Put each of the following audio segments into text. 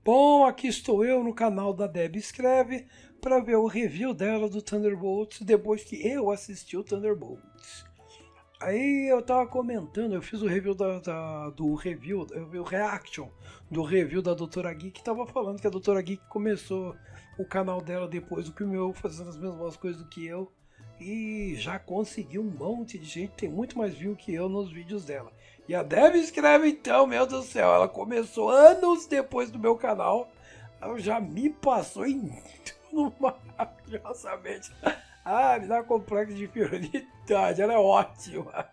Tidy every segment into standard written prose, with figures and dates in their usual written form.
Bom, aqui estou eu no canal da Deb Escreve para ver o review dela do Thunderbolts depois que eu assisti o Thunderbolts. Aí eu tava comentando, eu fiz o review do review, eu vi o reaction do review da Doutora Geek, que tava falando que a Doutora Geek começou o canal dela depois do que o meu, fazendo as mesmas coisas do que eu, e já conseguiu um monte de gente, tem muito mais view que eu nos vídeos dela. E a Deb Escreve então, meu Deus do céu, ela começou anos depois do meu canal, ela já me passou em tudo maravilhosamente. Ah, me dá complexo de inferioridade, ela é ótima.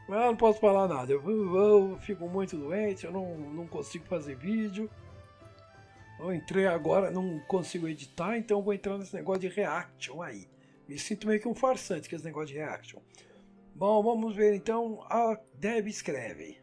Mas eu não posso falar nada, eu fico muito doente, eu não consigo fazer vídeo. Eu entrei agora, não consigo editar, então vou entrar nesse negócio de reaction aí. Me sinto meio que um farsante com esse negócio de reaction. Bom, vamos ver então, a Deb Escreve.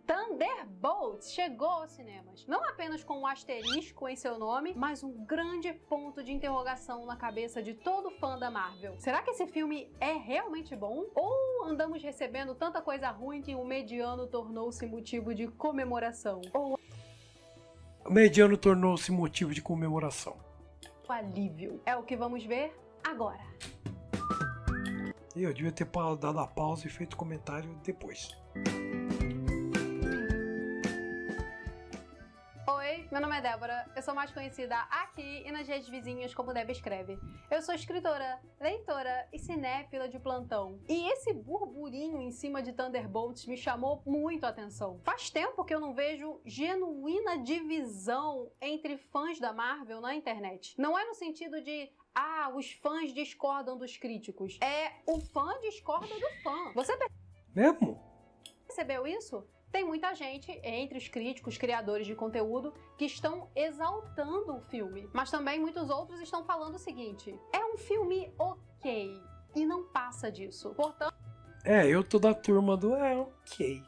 Thunderbolts chegou aos cinemas, não apenas com um asterisco em seu nome, mas um grande ponto de interrogação na cabeça de todo fã da Marvel. Será que esse filme é realmente bom? Ou andamos recebendo tanta coisa ruim que o mediano tornou-se motivo de comemoração? Ou O mediano tornou-se motivo de comemoração. alívio? É o que vamos ver agora. Eu devia ter dado a pausa e feito comentário depois. Oi, meu nome é Débora, eu sou mais conhecida aqui e nas redes vizinhas como Deb Escreve. Eu sou escritora, leitora e cinéfila de plantão. E esse burburinho em cima de Thunderbolts me chamou muito a atenção. Faz tempo que eu não vejo genuína divisão entre fãs da Marvel na internet. Não é no sentido de os fãs discordam dos críticos. É, o fã discorda do fã. Você Mesmo? percebeu isso? Tem muita gente, entre os críticos, criadores de conteúdo, que estão exaltando o filme. Mas também muitos outros estão falando o seguinte: é um filme ok, e não passa disso. Portanto, Eu tô da turma do ok.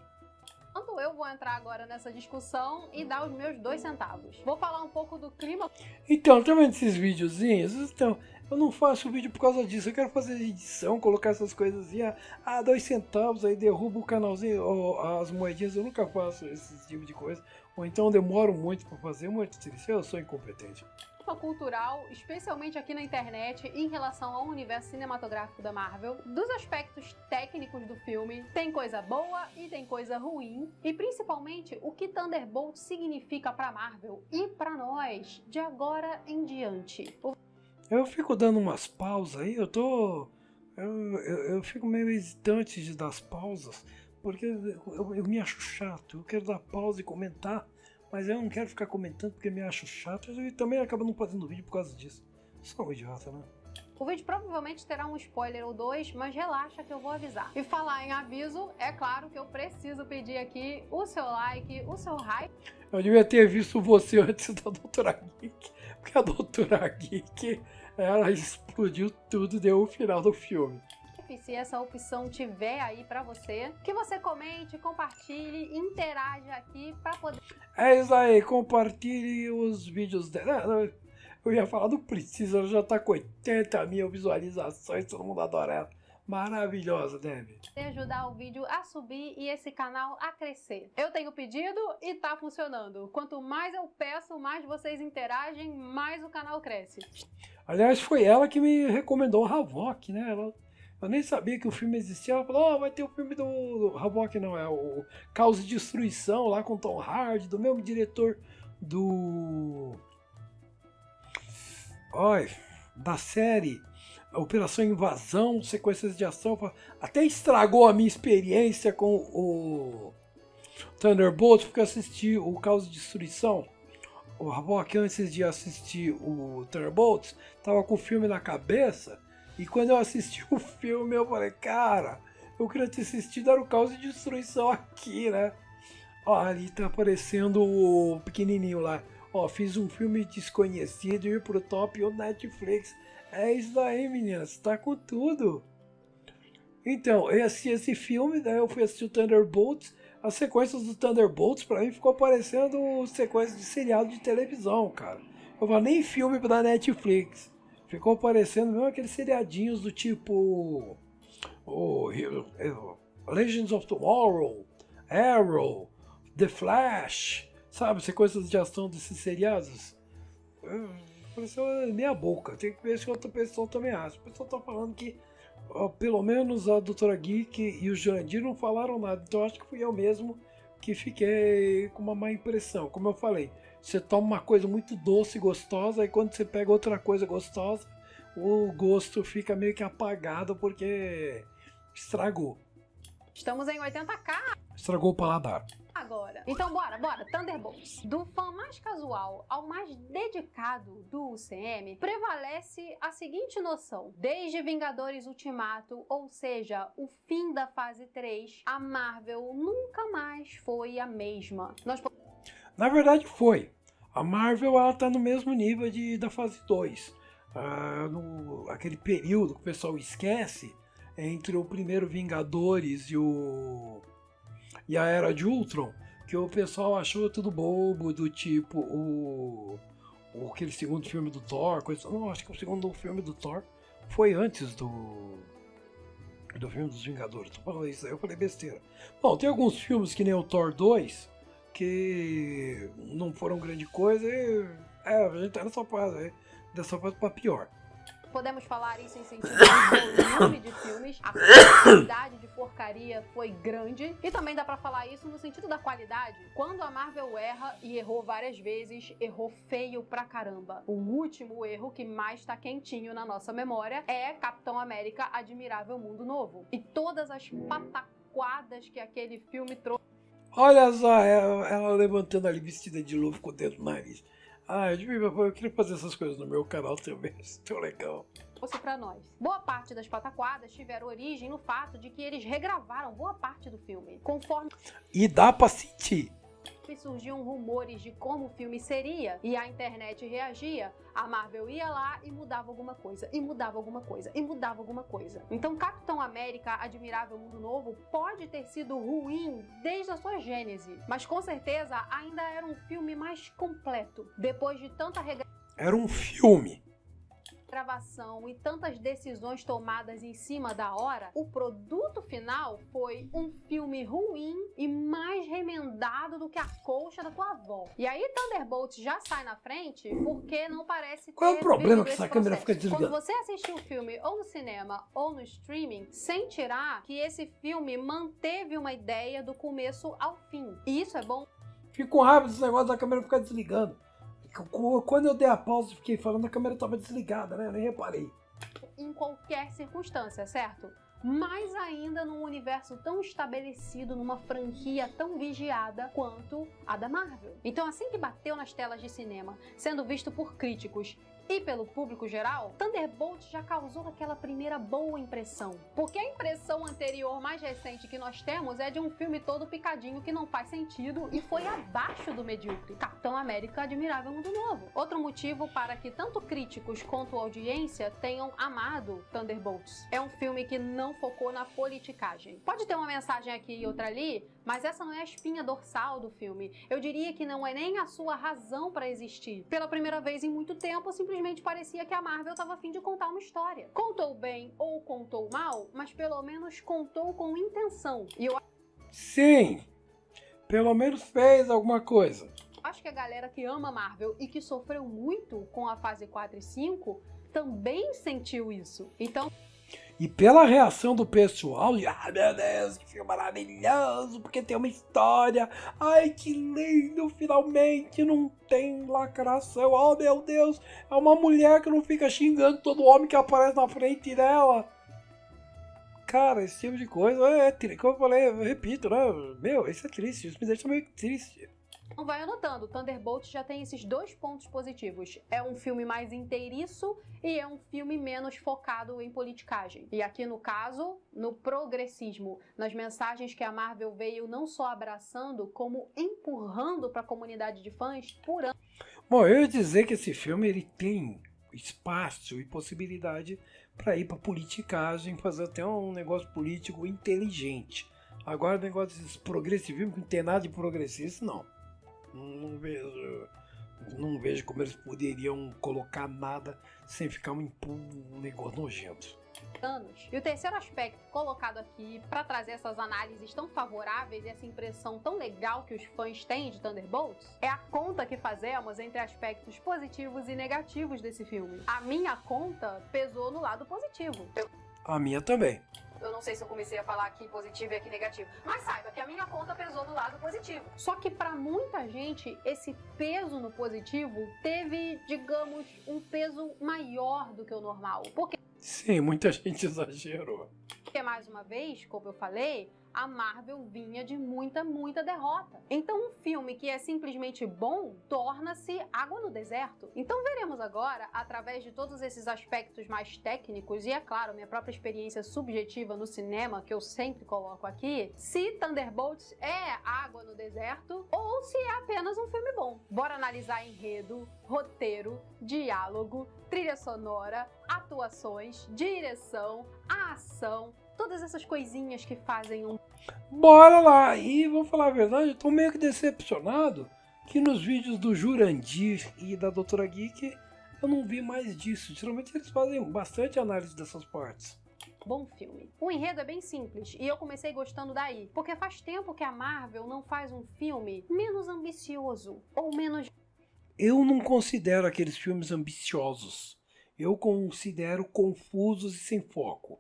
eu vou entrar agora nessa discussão e dar os meus 2 centavos. Vou falar um pouco do clima. Então, tá vendo esses videozinhos? Então, eu não faço vídeo por causa disso. Eu quero fazer edição, colocar essas coisas assim. 2 centavos, aí derruba o canalzinho, as moedinhas. Eu nunca faço esse tipo de coisa. Ou então eu demoro muito pra fazer. Muito triste. Eu sou incompetente. Cultural, especialmente aqui na internet, em relação ao universo cinematográfico da Marvel, dos aspectos técnicos do filme, tem coisa boa e tem coisa ruim, e principalmente o que Thunderbolt significa pra Marvel e pra nós, de agora em diante. Eu fico dando umas pausas aí, eu fico meio hesitante de dar as pausas, porque eu me acho chato, eu quero dar pausa e comentar, mas eu não quero ficar comentando porque me acho chato e também acabo não fazendo vídeo por causa disso. Sou um idiota, né? O vídeo provavelmente terá um spoiler ou 2, mas relaxa que eu vou avisar. E falar em aviso, é claro que eu preciso pedir aqui o seu like, o seu hype. Eu devia ter visto você antes da Doutora Geek, porque a Doutora Geek, ela explodiu tudo, deu o final do filme. Se essa opção tiver aí pra você, que você comente, compartilhe, interaja aqui pra poder... É isso aí, compartilhe os vídeos dela. Eu ia falar, não precisa, ela já tá com 80 mil visualizações, todo mundo adora ela. Maravilhosa, Deb. Ajudar o vídeo a subir e esse canal a crescer. Eu tenho pedido e tá funcionando. Quanto mais eu peço, mais vocês interagem, mais o canal cresce. Aliás, foi ela que me recomendou o Havok, né? Eu nem sabia que o filme existia. Ela falou, vai ter o filme do Havok, não, é o Caos e Destruição, lá com Tom Hardy, do mesmo diretor da série Operação Invasão, Sequências de Ação. Até estragou a minha experiência com o Thunderbolts, porque eu assisti o Caos e Destruição. O Havok, antes de assistir o Thunderbolts, tava com o filme na cabeça. E quando eu assisti o filme, eu falei, cara, eu queria ter assistido era o Caos e Destruição aqui, né? Ali tá aparecendo o pequenininho lá. Fiz um filme desconhecido, ir pro top ou Netflix. É isso daí, meninas, tá com tudo. Então, eu assisti esse filme, daí eu fui assistir o Thunderbolts. As sequências do Thunderbolts, pra mim, ficou parecendo sequências de seriado de televisão, cara. Eu falei, nem filme da Netflix. Ficou parecendo mesmo aqueles seriadinhos do tipo... Legends of Tomorrow, Arrow, The Flash, sabe, sequências de ação desses seriados. Pareceu meia boca, tem que ver se outra pessoa também acha. O pessoal tá falando que pelo menos a Doutora Geek e o Jurandir não falaram nada, então acho que fui eu mesmo que fiquei com uma má impressão. Como eu falei, você toma uma coisa muito doce e gostosa, e quando você pega outra coisa gostosa, o gosto fica meio que apagado porque estragou. Estamos em 80k Estragou o paladar. agora. Então bora, Thunderbolts. Do fã mais casual ao mais dedicado do UCM, prevalece a seguinte noção. Desde Vingadores Ultimato, ou seja, o fim da fase 3, a Marvel nunca mais foi a mesma. Na verdade foi. A Marvel ela tá no mesmo nível da fase 2. Aquele período que o pessoal esquece entre o primeiro Vingadores e a Era de Ultron, que o pessoal achou tudo bobo, do tipo aquele segundo filme do Thor, não, acho que o segundo filme do Thor foi antes do filme dos Vingadores. Tô falando isso aí, eu falei besteira. Bom, tem alguns filmes que nem o Thor 2 que não foram grande coisa e a gente tá nessa fase pra pior. Podemos falar isso em sentido de volume de filmes, a quantidade de porcaria foi grande, e também dá pra falar isso no sentido da qualidade. Quando a Marvel erra, e errou várias vezes, errou feio pra caramba. O último erro que mais tá quentinho na nossa memória é Capitão América Admirável Mundo Novo. E todas as pataquadas que aquele filme trouxe. Olha só, ela levantando ali vestida de luva com o dedo no nariz. Eu queria fazer essas coisas no meu canal também, isso é tão legal. Pra nós. Boa parte das pataquadas tiveram origem no fato de que eles regravaram boa parte do filme. Conforme E dá pra sentir. surgiam rumores de como o filme seria e a internet reagia, a Marvel ia lá e mudava alguma coisa, e mudava alguma coisa, e mudava alguma coisa. Então Capitão América Admirável Mundo Novo pode ter sido ruim desde a sua gênese, mas com certeza ainda era um filme mais completo. Depois de tanta Era um filme. gravação e tantas decisões tomadas em cima da hora, o produto final foi um filme ruim e mais remendado do que a colcha da tua avó. E aí Thunderbolts já sai na frente porque não parece ter. Qual é o problema vivido que essa esse câmera processo. fica desligada? Quando você assistiu o filme ou no cinema ou no streaming, sem tirar que esse filme manteve uma ideia do começo ao fim. E isso é bom. Fico com raiva desse negócio da câmera ficar desligando. Quando eu dei a pausa e fiquei falando, a câmera estava desligada, né? Eu nem reparei. Em qualquer circunstância, certo? Mais ainda num universo tão estabelecido, numa franquia tão vigiada quanto a da Marvel. Então, assim que bateu nas telas de cinema, sendo visto por críticos e pelo público geral, Thunderbolts já causou aquela primeira boa impressão. Porque a impressão anterior mais recente que nós temos é de um filme todo picadinho que não faz sentido e foi abaixo do medíocre. Capitão América Admirável Mundo Novo. Outro motivo para que tanto críticos quanto audiência tenham amado Thunderbolts. É um filme que não focou na politicagem. Pode ter uma mensagem aqui e outra ali, mas essa não é a espinha dorsal do filme. Eu diria que não é nem a sua razão para existir. Pela primeira vez em muito tempo, simplesmente parecia que a Marvel estava a fim de contar uma história. Contou bem ou contou mal, mas pelo menos contou com intenção. E eu Sim, pelo menos fez alguma coisa. acho que a galera que ama Marvel e que sofreu muito com a fase 4 e 5 também sentiu isso. Então, E pela reação do pessoal, meu Deus, que filme maravilhoso, porque tem uma história, ai que lindo, finalmente não tem lacração, oh meu Deus, é uma mulher que não fica xingando todo homem que aparece na frente dela. Cara, esse tipo de coisa é triste, como eu falei, eu repito, né, meu, isso é triste, isso me deixa meio triste. não vai anotando, Thunderbolts já tem esses dois pontos positivos. É um filme mais inteiriço e é um filme menos focado em politicagem. E aqui no caso, no progressismo, nas mensagens que a Marvel veio não só abraçando, como empurrando para a comunidade de fãs por anos. Bom, eu ia dizer que esse filme ele tem espaço e possibilidade para ir para politicagem, fazer até um negócio político inteligente. Agora o negócio desses progressivismo, que não tem nada de progressista, não. Não vejo como eles poderiam colocar nada sem ficar um negócio nojento. anos. E o terceiro aspecto colocado aqui para trazer essas análises tão favoráveis e essa impressão tão legal que os fãs têm de Thunderbolts é a conta que fazemos entre aspectos positivos e negativos desse filme. A minha conta pesou no lado positivo. A minha também. Eu não sei se eu comecei a falar aqui positivo e aqui negativo, mas saiba que a minha conta pesou no lado positivo. Só que para muita gente, esse peso no positivo teve, digamos, um peso maior do que o normal. Sim, muita gente exagerou. Porque, mais uma vez, como eu falei, a Marvel vinha de muita derrota. Então um filme que é simplesmente bom torna-se água no deserto. Então veremos agora, através de todos esses aspectos mais técnicos e, é claro, minha própria experiência subjetiva no cinema, que eu sempre coloco aqui, se Thunderbolts é água no deserto ou se é apenas um filme bom. Bora analisar enredo, roteiro, diálogo, trilha sonora, atuações, direção, a ação, todas essas coisinhas que fazem um... Bora lá! E vou falar a verdade, eu tô meio que decepcionado que nos vídeos do Jurandir e da Doutora Geek eu não vi mais disso. Geralmente eles fazem bastante análise dessas partes. Bom filme. O enredo é bem simples e eu comecei gostando daí, porque faz tempo que a Marvel não faz um filme menos ambicioso ou menos... Eu não considero aqueles filmes ambiciosos. Eu considero confusos e sem foco.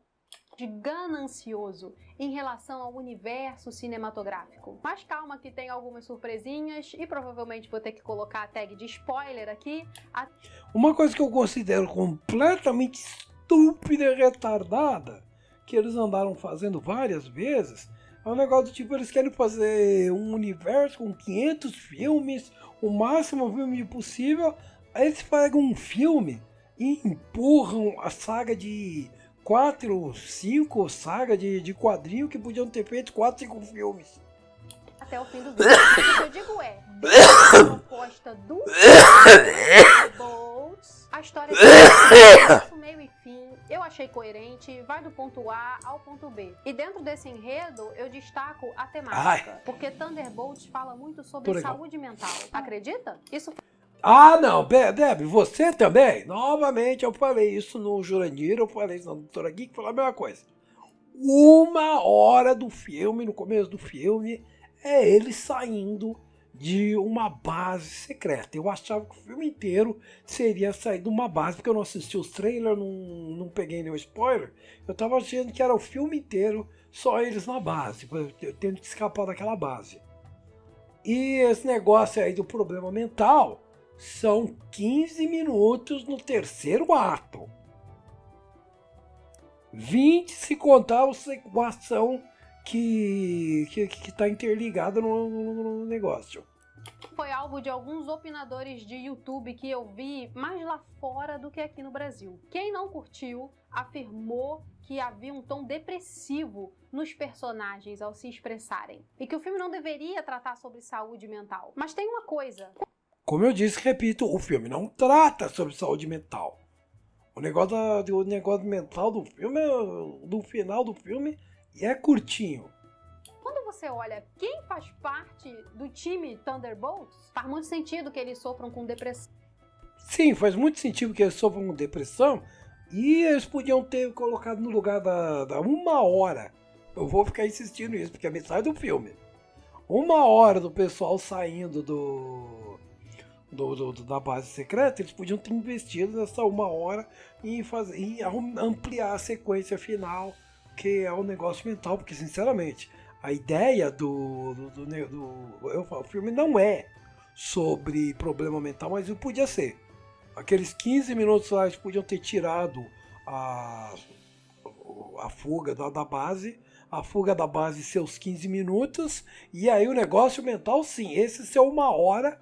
De ganancioso em relação ao universo cinematográfico. Mas calma que tem algumas surpresinhas e provavelmente vou ter que colocar a tag de spoiler aqui. Uma coisa que eu considero completamente estúpida e retardada, que eles andaram fazendo várias vezes, é um negócio do tipo, eles querem fazer um universo com 500 filmes, o máximo filme possível, aí eles pegam um filme e empurram a saga de 4, 5 sagas de quadrinho que podiam ter feito 4, 5 filmes. Até o fim do vídeo. O que eu digo é, dentro da proposta do Thunderbolts, a história tem meio e fim, eu achei coerente, vai do ponto A ao ponto B. E dentro desse enredo, eu destaco a temática, porque Thunderbolts fala muito sobre saúde mental. Acredita? Isso... Ah, não, Deb, você também? Novamente, eu falei isso no Jurandir, eu falei isso na Doutora Geek, falei a mesma coisa. 1h do filme, no começo do filme, é ele saindo de uma base secreta. Eu achava que o filme inteiro seria sair de uma base, porque eu não assisti os trailers, não peguei nenhum spoiler. Eu tava achando que era o filme inteiro, só eles na base, tendo que escapar daquela base. E esse negócio aí do problema mental... São 15 minutos no terceiro ato. 20 se contar a ação que está interligada no negócio. Foi alvo de alguns opinadores de YouTube que eu vi mais lá fora do que aqui no Brasil. Quem não curtiu afirmou que havia um tom depressivo nos personagens ao se expressarem. E que o filme não deveria tratar sobre saúde mental. Mas tem uma coisa... Como eu disse, repito, o filme não trata sobre saúde mental. O negócio mental do filme, do final do filme, é curtinho. Quando você olha quem faz parte do time Thunderbolts, faz muito sentido que eles sofram com depressão. Sim, faz muito sentido que eles sofram com depressão. E eles podiam ter colocado no lugar da 1h. Eu vou ficar insistindo nisso, porque é a metade do filme. 1h do pessoal saindo da base secreta, eles podiam ter investido nessa 1h e ampliar a sequência final, que é o negócio mental, porque sinceramente a ideia o filme não é sobre problema mental, mas podia ser. Aqueles 15 minutos lá eles podiam ter tirado a fuga da base, a fuga da base seus 15 minutos, e aí o negócio mental sim, esse ser 1h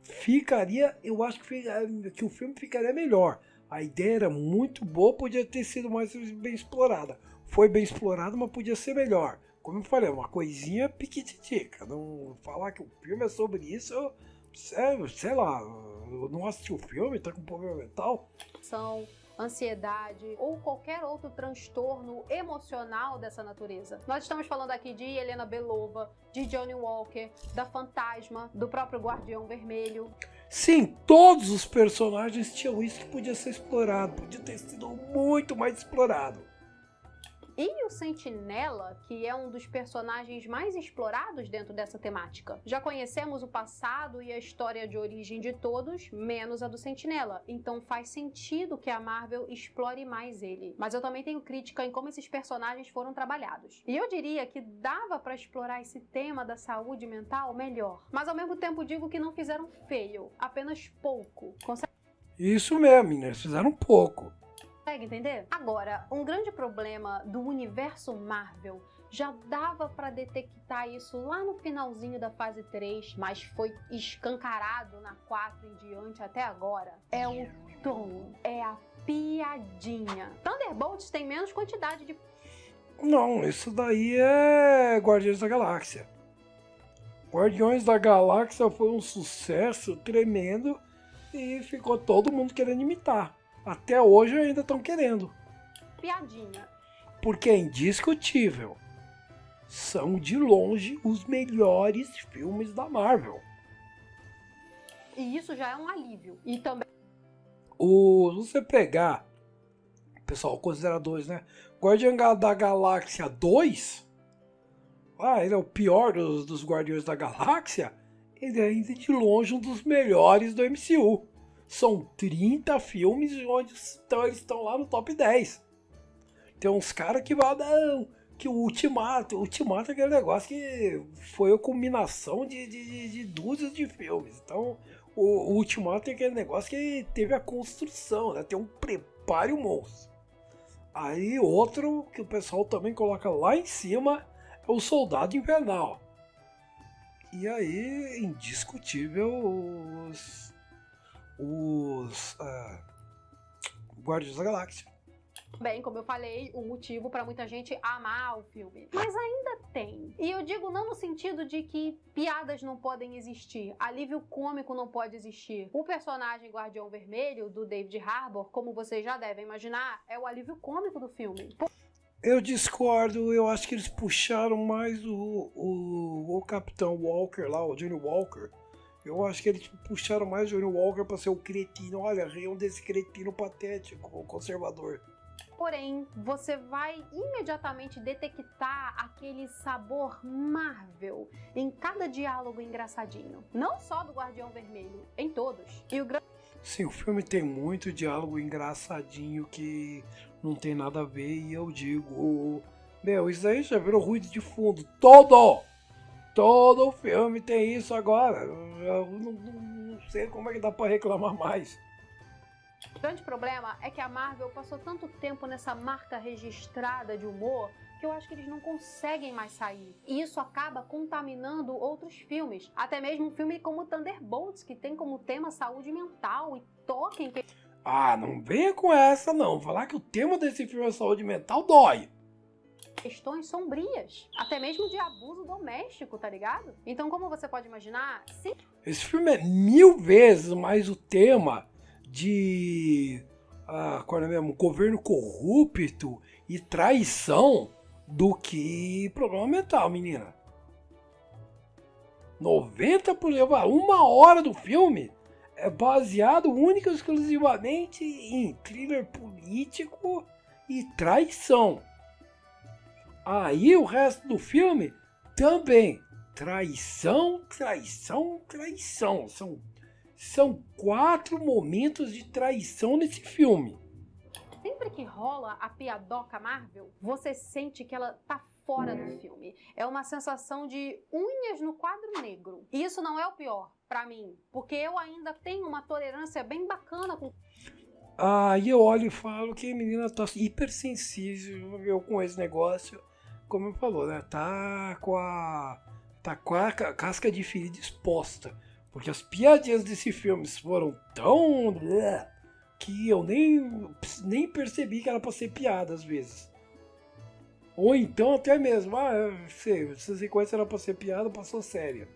ficaria, eu acho que o filme ficaria melhor. A ideia era muito boa, podia ter sido mais bem explorada. Foi bem explorada, mas podia ser melhor. Como eu falei, uma coisinha piquititica. Não falar que o filme é sobre isso, sei lá, eu não assisti o filme, tá com problema mental. Ansiedade ou qualquer outro transtorno emocional dessa natureza. Nós estamos falando aqui de Helena Belova, de Johnny Walker, da Fantasma, do próprio Guardião Vermelho. Sim, todos os personagens tinham isso que podia ser explorado, podia ter sido muito mais explorado. E o Sentinela, que é um dos personagens mais explorados dentro dessa temática. Já conhecemos o passado e a história de origem de todos, menos a do Sentinela, então faz sentido que a Marvel explore mais ele. Mas eu também tenho crítica em como esses personagens foram trabalhados. E eu diria que dava pra explorar esse tema da saúde mental melhor. Mas ao mesmo tempo digo que não fizeram feio, apenas pouco. Isso mesmo, meninas, fizeram pouco. Consegue entender? Agora, um grande problema do universo Marvel, já dava pra detectar isso lá no finalzinho da fase 3, mas foi escancarado na 4 em diante até agora, é o tom, é a piadinha. Thunderbolts tem menos quantidade de... Não, isso daí é Guardiões da Galáxia. Guardiões da Galáxia foi um sucesso tremendo e ficou todo mundo querendo imitar. Até hoje ainda estão querendo. Piadinha. Porque é indiscutível. São de longe os melhores filmes da Marvel. E isso já é um alívio. E também... Se você pegar, pessoal, considera 2, né? Guardião da Galáxia 2, ele é o pior dos Guardiões da Galáxia. Ele é ainda de longe um dos melhores do MCU. São 30 filmes onde eles estão lá no top 10. Tem uns caras que falam, não, que o Ultimato é aquele negócio que foi a combinação de dúzias de filmes. Então, o Ultimato é aquele negócio que teve a construção, né? Tem um preparo monstro. Aí outro que o pessoal também coloca lá em cima é o Soldado Invernal. E aí, indiscutível, os Guardiões da Galáxia. Bem, como eu falei, um motivo para muita gente amar o filme. Mas ainda tem. E eu digo não no sentido de que piadas não podem existir, alívio cômico não pode existir. O personagem Guardião Vermelho, do David Harbour, como vocês já devem imaginar, é o alívio cômico do filme. Eu discordo, eu acho que eles puxaram mais o Capitão Walker lá, o Johnny Walker. Eu acho que eles puxaram mais o Johnny Walker pra ser o cretino. Olha, riam desse cretino patético, o conservador. Porém, você vai imediatamente detectar aquele sabor Marvel em cada diálogo engraçadinho. Não só do Guardião Vermelho, em todos. Sim, o filme tem muito diálogo engraçadinho que não tem nada a ver. E eu digo, meu, isso aí já virou ruído de fundo. Todo filme tem isso agora. Eu não sei como é que dá pra reclamar mais. O grande problema é que a Marvel passou tanto tempo nessa marca registrada de humor que eu acho que eles não conseguem mais sair. E isso acaba contaminando outros filmes. Até mesmo um filme como Thunderbolts, que tem como tema saúde mental e toca em... Não venha com essa não. Falar que o tema desse filme é saúde mental dói. Questões sombrias, até mesmo de abuso doméstico, tá ligado? Então, como você pode imaginar, sim... Esse filme é 1000 vezes mais o tema de governo corrupto e traição do que problema mental, menina. 90%, 1 hora do filme é baseado única e exclusivamente em thriller político e traição. Aí o resto do filme também. Traição. São 4 momentos de traição nesse filme. Sempre que rola a piadoca Marvel, você sente que ela tá fora do filme. É uma sensação de unhas no quadro negro. E isso não é o pior, pra mim, porque eu ainda tenho uma tolerância bem bacana com... E eu olho e falo que a menina tá hipersensível com esse negócio. Como eu falou, né? Tá com a casca de ferida exposta. Porque as piadinhas desse filme foram tão... que eu nem percebi que era pra ser piada às vezes. Ou então até mesmo, essa sequência era pra ser piada, passou séria.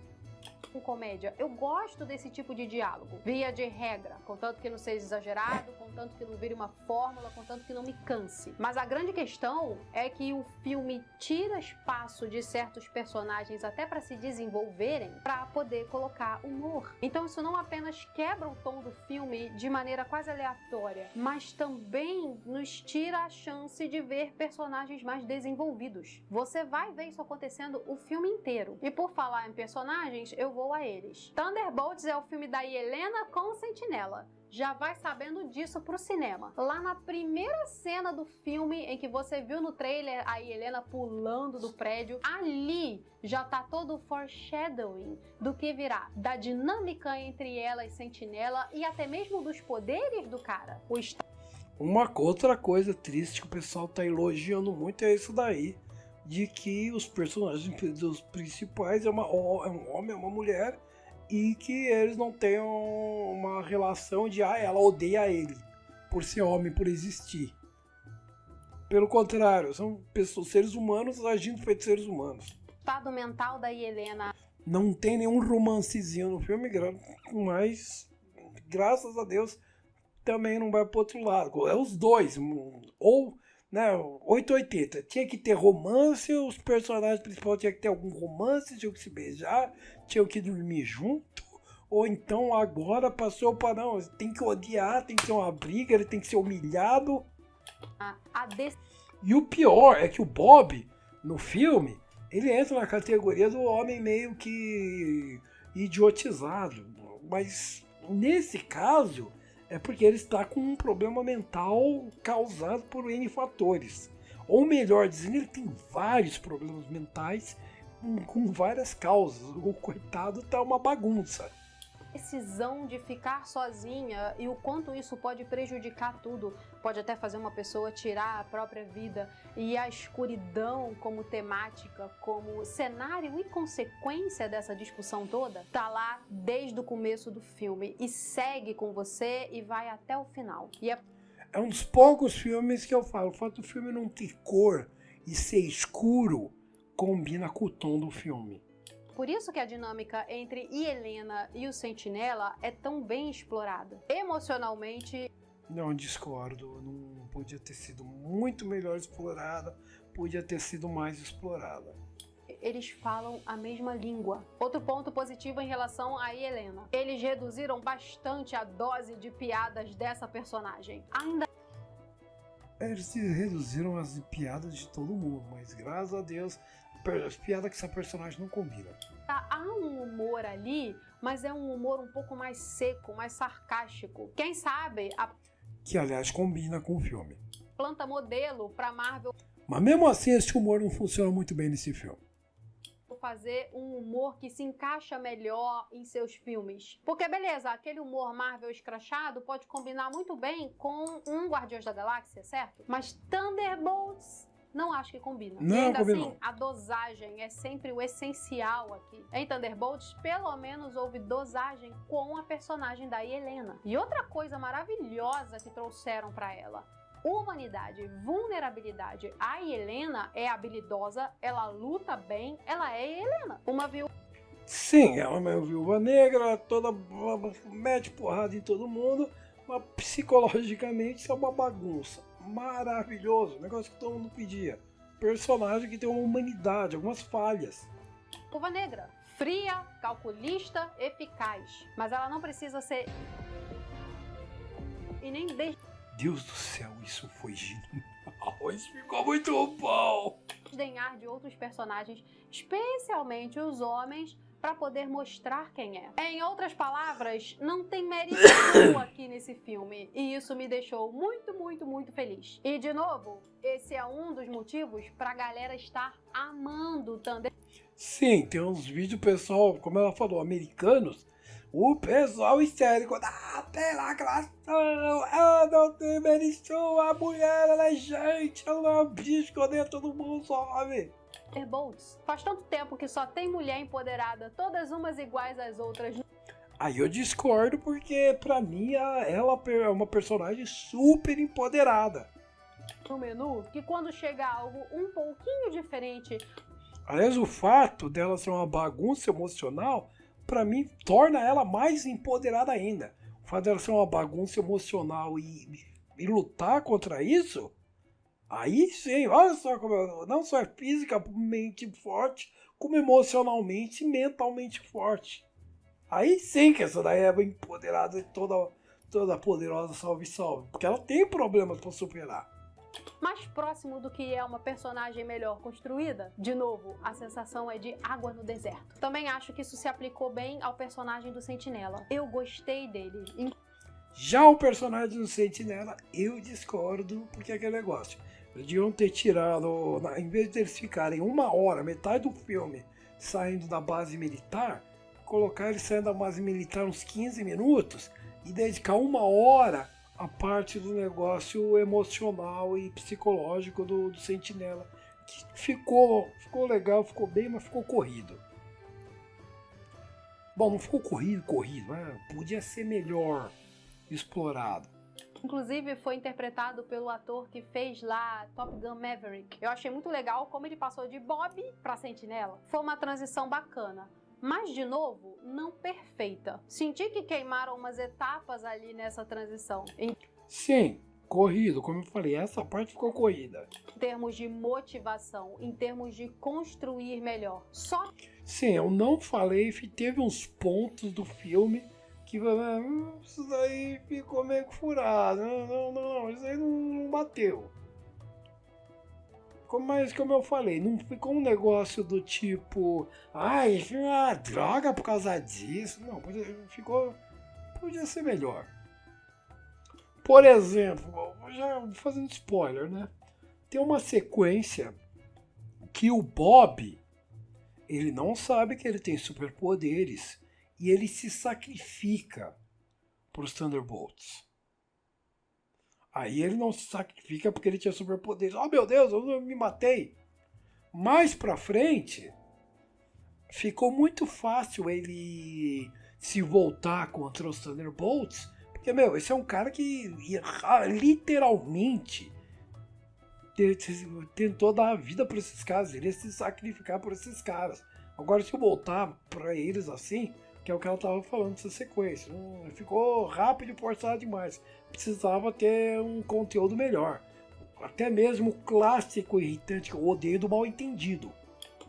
com comédia. Eu gosto desse tipo de diálogo. Via de regra, contanto que não seja exagerado, contanto que não vire uma fórmula, contanto que não me canse. Mas a grande questão é que o filme tira espaço de certos personagens até para se desenvolverem, para poder colocar humor. Então isso não apenas quebra o tom do filme de maneira quase aleatória, mas também nos tira a chance de ver personagens mais desenvolvidos. Você vai ver isso acontecendo o filme inteiro. E por falar em personagens, eu vou a eles. Thunderbolts é o filme da Yelena com o Sentinela. Já vai sabendo disso pro cinema. Lá na primeira cena do filme, em que você viu no trailer a Yelena pulando do prédio, ali já tá todo o foreshadowing do que virá, da dinâmica entre ela e Sentinela e até mesmo dos poderes do cara. Uma outra coisa triste que o pessoal tá elogiando muito é isso daí, de que os personagens dos principais é um homem, é uma mulher, e que eles não tenham uma relação de ela odeia ele por ser homem, por existir. Pelo contrário, são seres humanos agindo feito seres humanos. O estado mental da Yelena. Não tem nenhum romancezinho no filme, mas graças a Deus também não vai pro outro lado. É os dois, ou, né, 880. Tinha que ter romance, os personagens principais tinham que ter algum romance, tinham que se beijar, tinham que dormir junto, ou então agora passou para não, tem que odiar, tem que ter uma briga, ele tem que ser humilhado. E o pior é que o Bob, no filme, ele entra na categoria do homem meio que idiotizado, mas nesse caso é porque ele está com um problema mental causado por N fatores. Ou melhor dizendo, ele tem vários problemas mentais com várias causas. O coitado tá uma bagunça. Decisão de ficar sozinha e o quanto isso pode prejudicar tudo. Pode até fazer uma pessoa tirar a própria vida. E a escuridão como temática, como cenário e consequência dessa discussão toda, tá lá desde o começo do filme e segue com você e vai até o final. É um dos poucos filmes que eu falo, o fato do filme não ter cor e ser escuro combina com o tom do filme. Por isso que a dinâmica entre Yelena e o Sentinela é tão bem explorada. Emocionalmente... Não, discordo. Não podia ter sido muito melhor explorada. Podia ter sido mais explorada. Eles falam a mesma língua. Outro ponto positivo em relação a Yelena. Eles reduziram bastante a dose de piadas dessa personagem. Eles reduziram as piadas de todo mundo, mas graças a Deus... As piadas que essa personagem não combina. Há um humor ali, mas é um humor um pouco mais seco, mais sarcástico. Quem sabe que aliás combina com o filme. Planta modelo pra Marvel. Mas mesmo assim esse humor não funciona muito bem nesse filme. Fazer um humor que se encaixa melhor em seus filmes. Porque beleza, aquele humor Marvel escrachado pode combinar muito bem com um Guardiões da Galáxia, certo? Mas Thunderbolts... não acho que combina. Não, e ainda combina. assim, a dosagem é sempre o essencial aqui. Em Thunderbolts, pelo menos houve dosagem com a personagem da Yelena. E outra coisa maravilhosa que trouxeram pra ela: humanidade, vulnerabilidade. A Yelena é habilidosa, ela luta bem, ela é Yelena. Uma viúva. Sim, ela é uma viúva negra, toda mete porrada em todo mundo, mas psicologicamente isso é uma bagunça. Maravilhoso, negócio que todo mundo pedia. Personagem que tem uma humanidade, algumas falhas. Viúva negra, fria, calculista, eficaz. Mas ela não precisa ser... e nem Deus do céu, isso foi genial. Isso ficou muito bom. desdenhar de outros personagens, especialmente os homens, para poder mostrar quem é. Em outras palavras, não tem mérito nenhum aqui nesse filme. E isso me deixou muito, muito, muito feliz. E, de novo, esse é um dos motivos pra galera estar amando o Thunder. Sim, tem uns vídeos, pessoal, como ela falou, americanos, o pessoal histérico, pela classe, não tem mérito, a mulher, ela é gente, ela é um bicho que odeia todo mundo, sabe? Thunderbolts. Faz tanto tempo que só tem mulher empoderada, todas umas iguais às outras. Aí eu discordo porque pra mim ela é uma personagem super empoderada. No menu, que quando chega algo um pouquinho diferente... Aliás, o fato dela ser uma bagunça emocional pra mim, torna ela mais empoderada ainda. O fato dela ser uma bagunça emocional e lutar contra isso, aí sim, olha só como não só é fisicamente forte, como emocionalmente e mentalmente forte. Aí sim que essa daí é empoderada e toda poderosa salve. Porque ela tem problemas pra superar. Mais próximo do que é uma personagem melhor construída, de novo, a sensação é de água no deserto. Também acho que isso se aplicou bem ao personagem do Sentinela. Eu gostei dele. Já o personagem do Sentinela, eu discordo, porque é aquele negócio. Eles deviam ter tirado, em vez de eles ficarem 1 hora, metade do filme, saindo da base militar, colocar eles saindo da base militar uns 15 minutos e dedicar 1 hora a parte do negócio emocional e psicológico do Sentinela. Que ficou legal, ficou bem, mas ficou corrido. Bom, não ficou corrido, né? Podia ser melhor explorado. Inclusive foi interpretado pelo ator que fez lá Top Gun Maverick. Eu achei muito legal como ele passou de Bob pra Sentinela. Foi uma transição bacana. Mas, de novo, não perfeita. Senti que queimaram umas etapas ali nessa transição. Sim, corrido, como eu falei, essa parte ficou corrida. Em termos de motivação, em termos de construir melhor. Só. Sim, eu não falei, teve uns pontos do filme que isso daí ficou meio que furado. Não, isso aí não bateu. Mas como eu falei, não ficou um negócio do tipo, ai, droga por causa disso. Não, podia ser melhor. Por exemplo, já fazendo spoiler, né? Tem uma sequência que o Bob, ele não sabe que ele tem superpoderes e ele se sacrifica para os Thunderbolts. Aí ele não se sacrifica porque ele tinha superpoderes. Oh meu Deus, eu me matei. Mais pra frente, ficou muito fácil ele se voltar contra os Thunderbolts. Porque, esse é um cara que literalmente tentou dar a vida para esses caras. Ele ia se sacrificar por esses caras. Agora, se eu voltar pra eles assim, que é o que ela tava falando dessa sequência, ficou rápido e forçado demais. Precisava ter um conteúdo melhor. Até mesmo o clássico irritante que eu odeio do mal entendido.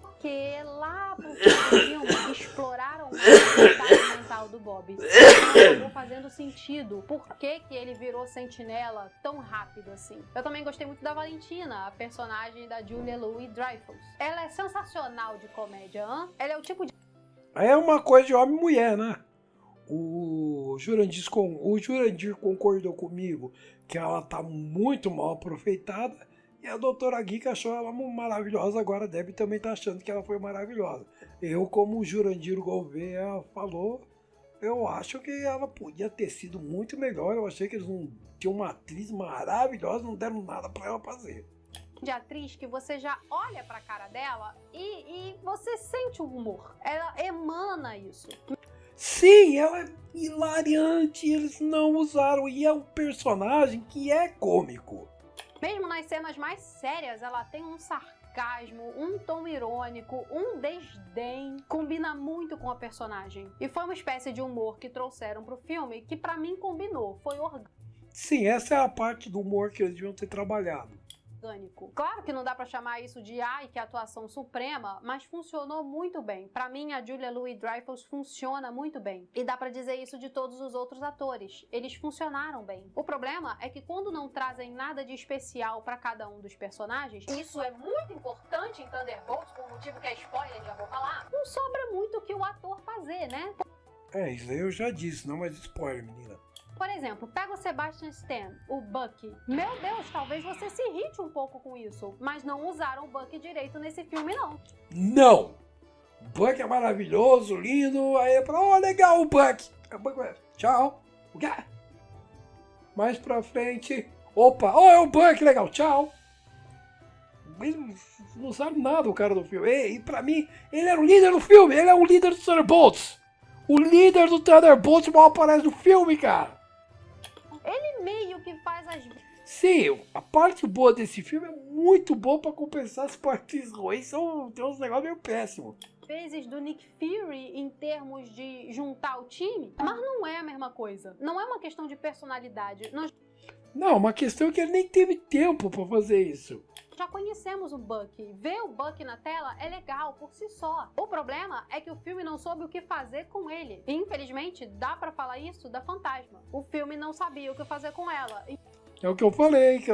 Porque lá pro filme exploraram o estado mental do Bob. Acabou fazendo sentido. Por que ele virou sentinela tão rápido assim? Eu também gostei muito da Valentina, a personagem da Julia Louis-Dreyfus. Ela é sensacional de comédia, hein? Ela é o tipo de... É uma coisa de homem e mulher, né? O Jurandir concordou comigo que ela tá muito mal aproveitada e a doutora Geek achou ela maravilhosa, agora a Debbie também tá achando que ela foi maravilhosa. Eu, como o Jurandir Gouveia falou, eu acho que ela podia ter sido muito melhor. Eu achei que eles não tinham uma atriz maravilhosa, não deram nada pra ela fazer. De atriz que você já olha pra cara dela e você sente o humor. Ela emana isso. Sim, ela é hilariante, eles não usaram, e é um personagem que é cômico. Mesmo nas cenas mais sérias, ela tem um sarcasmo, um tom irônico, um desdém. Combina muito com a personagem. E foi uma espécie de humor que trouxeram pro filme que pra mim combinou, foi orgânico. Sim, essa é a parte do humor que eles deviam ter trabalhado. Claro que não dá pra chamar isso de que atuação suprema, mas funcionou muito bem. Pra mim, a Julia Louis-Dreyfus funciona muito bem. E dá pra dizer isso de todos os outros atores. Eles funcionaram bem. O problema é que quando não trazem nada de especial pra cada um dos personagens, isso é muito importante em Thunderbolts, por motivo que é spoiler, já vou falar, não sobra muito o que o ator fazer, né? Isso aí eu já disse, não mais spoiler, menina. Por exemplo, pega o Sebastian Stan, o Bucky. Meu Deus, talvez você se irrite um pouco com isso, mas não usaram o Bucky direito nesse filme, não. Não! O Bucky é maravilhoso, lindo, aí é pra, legal o Bucky. Tchau. O quê? Mais pra frente, opa, é o Bucky, legal, tchau. Não sabe nada o cara do filme. E pra mim, ele era o líder do filme, ele é o líder do Thunderbolts. O líder do Thunderbolts mal aparece no filme, cara. Ele meio que faz as... Sim, a parte boa desse filme é muito boa pra compensar as partes ruins. Tem uns negócios meio péssimos. vezes do Nick Fury em termos de juntar o time, mas não é a mesma coisa. Não é uma questão de personalidade. Nós Não, uma questão é que ele nem teve tempo pra fazer isso. já conhecemos o Bucky. Ver o Bucky na tela é legal por si só. O problema é que o filme não soube o que fazer com ele. E, infelizmente, dá pra falar isso da Fantasma. O filme não sabia o que fazer com ela. É o que eu falei, que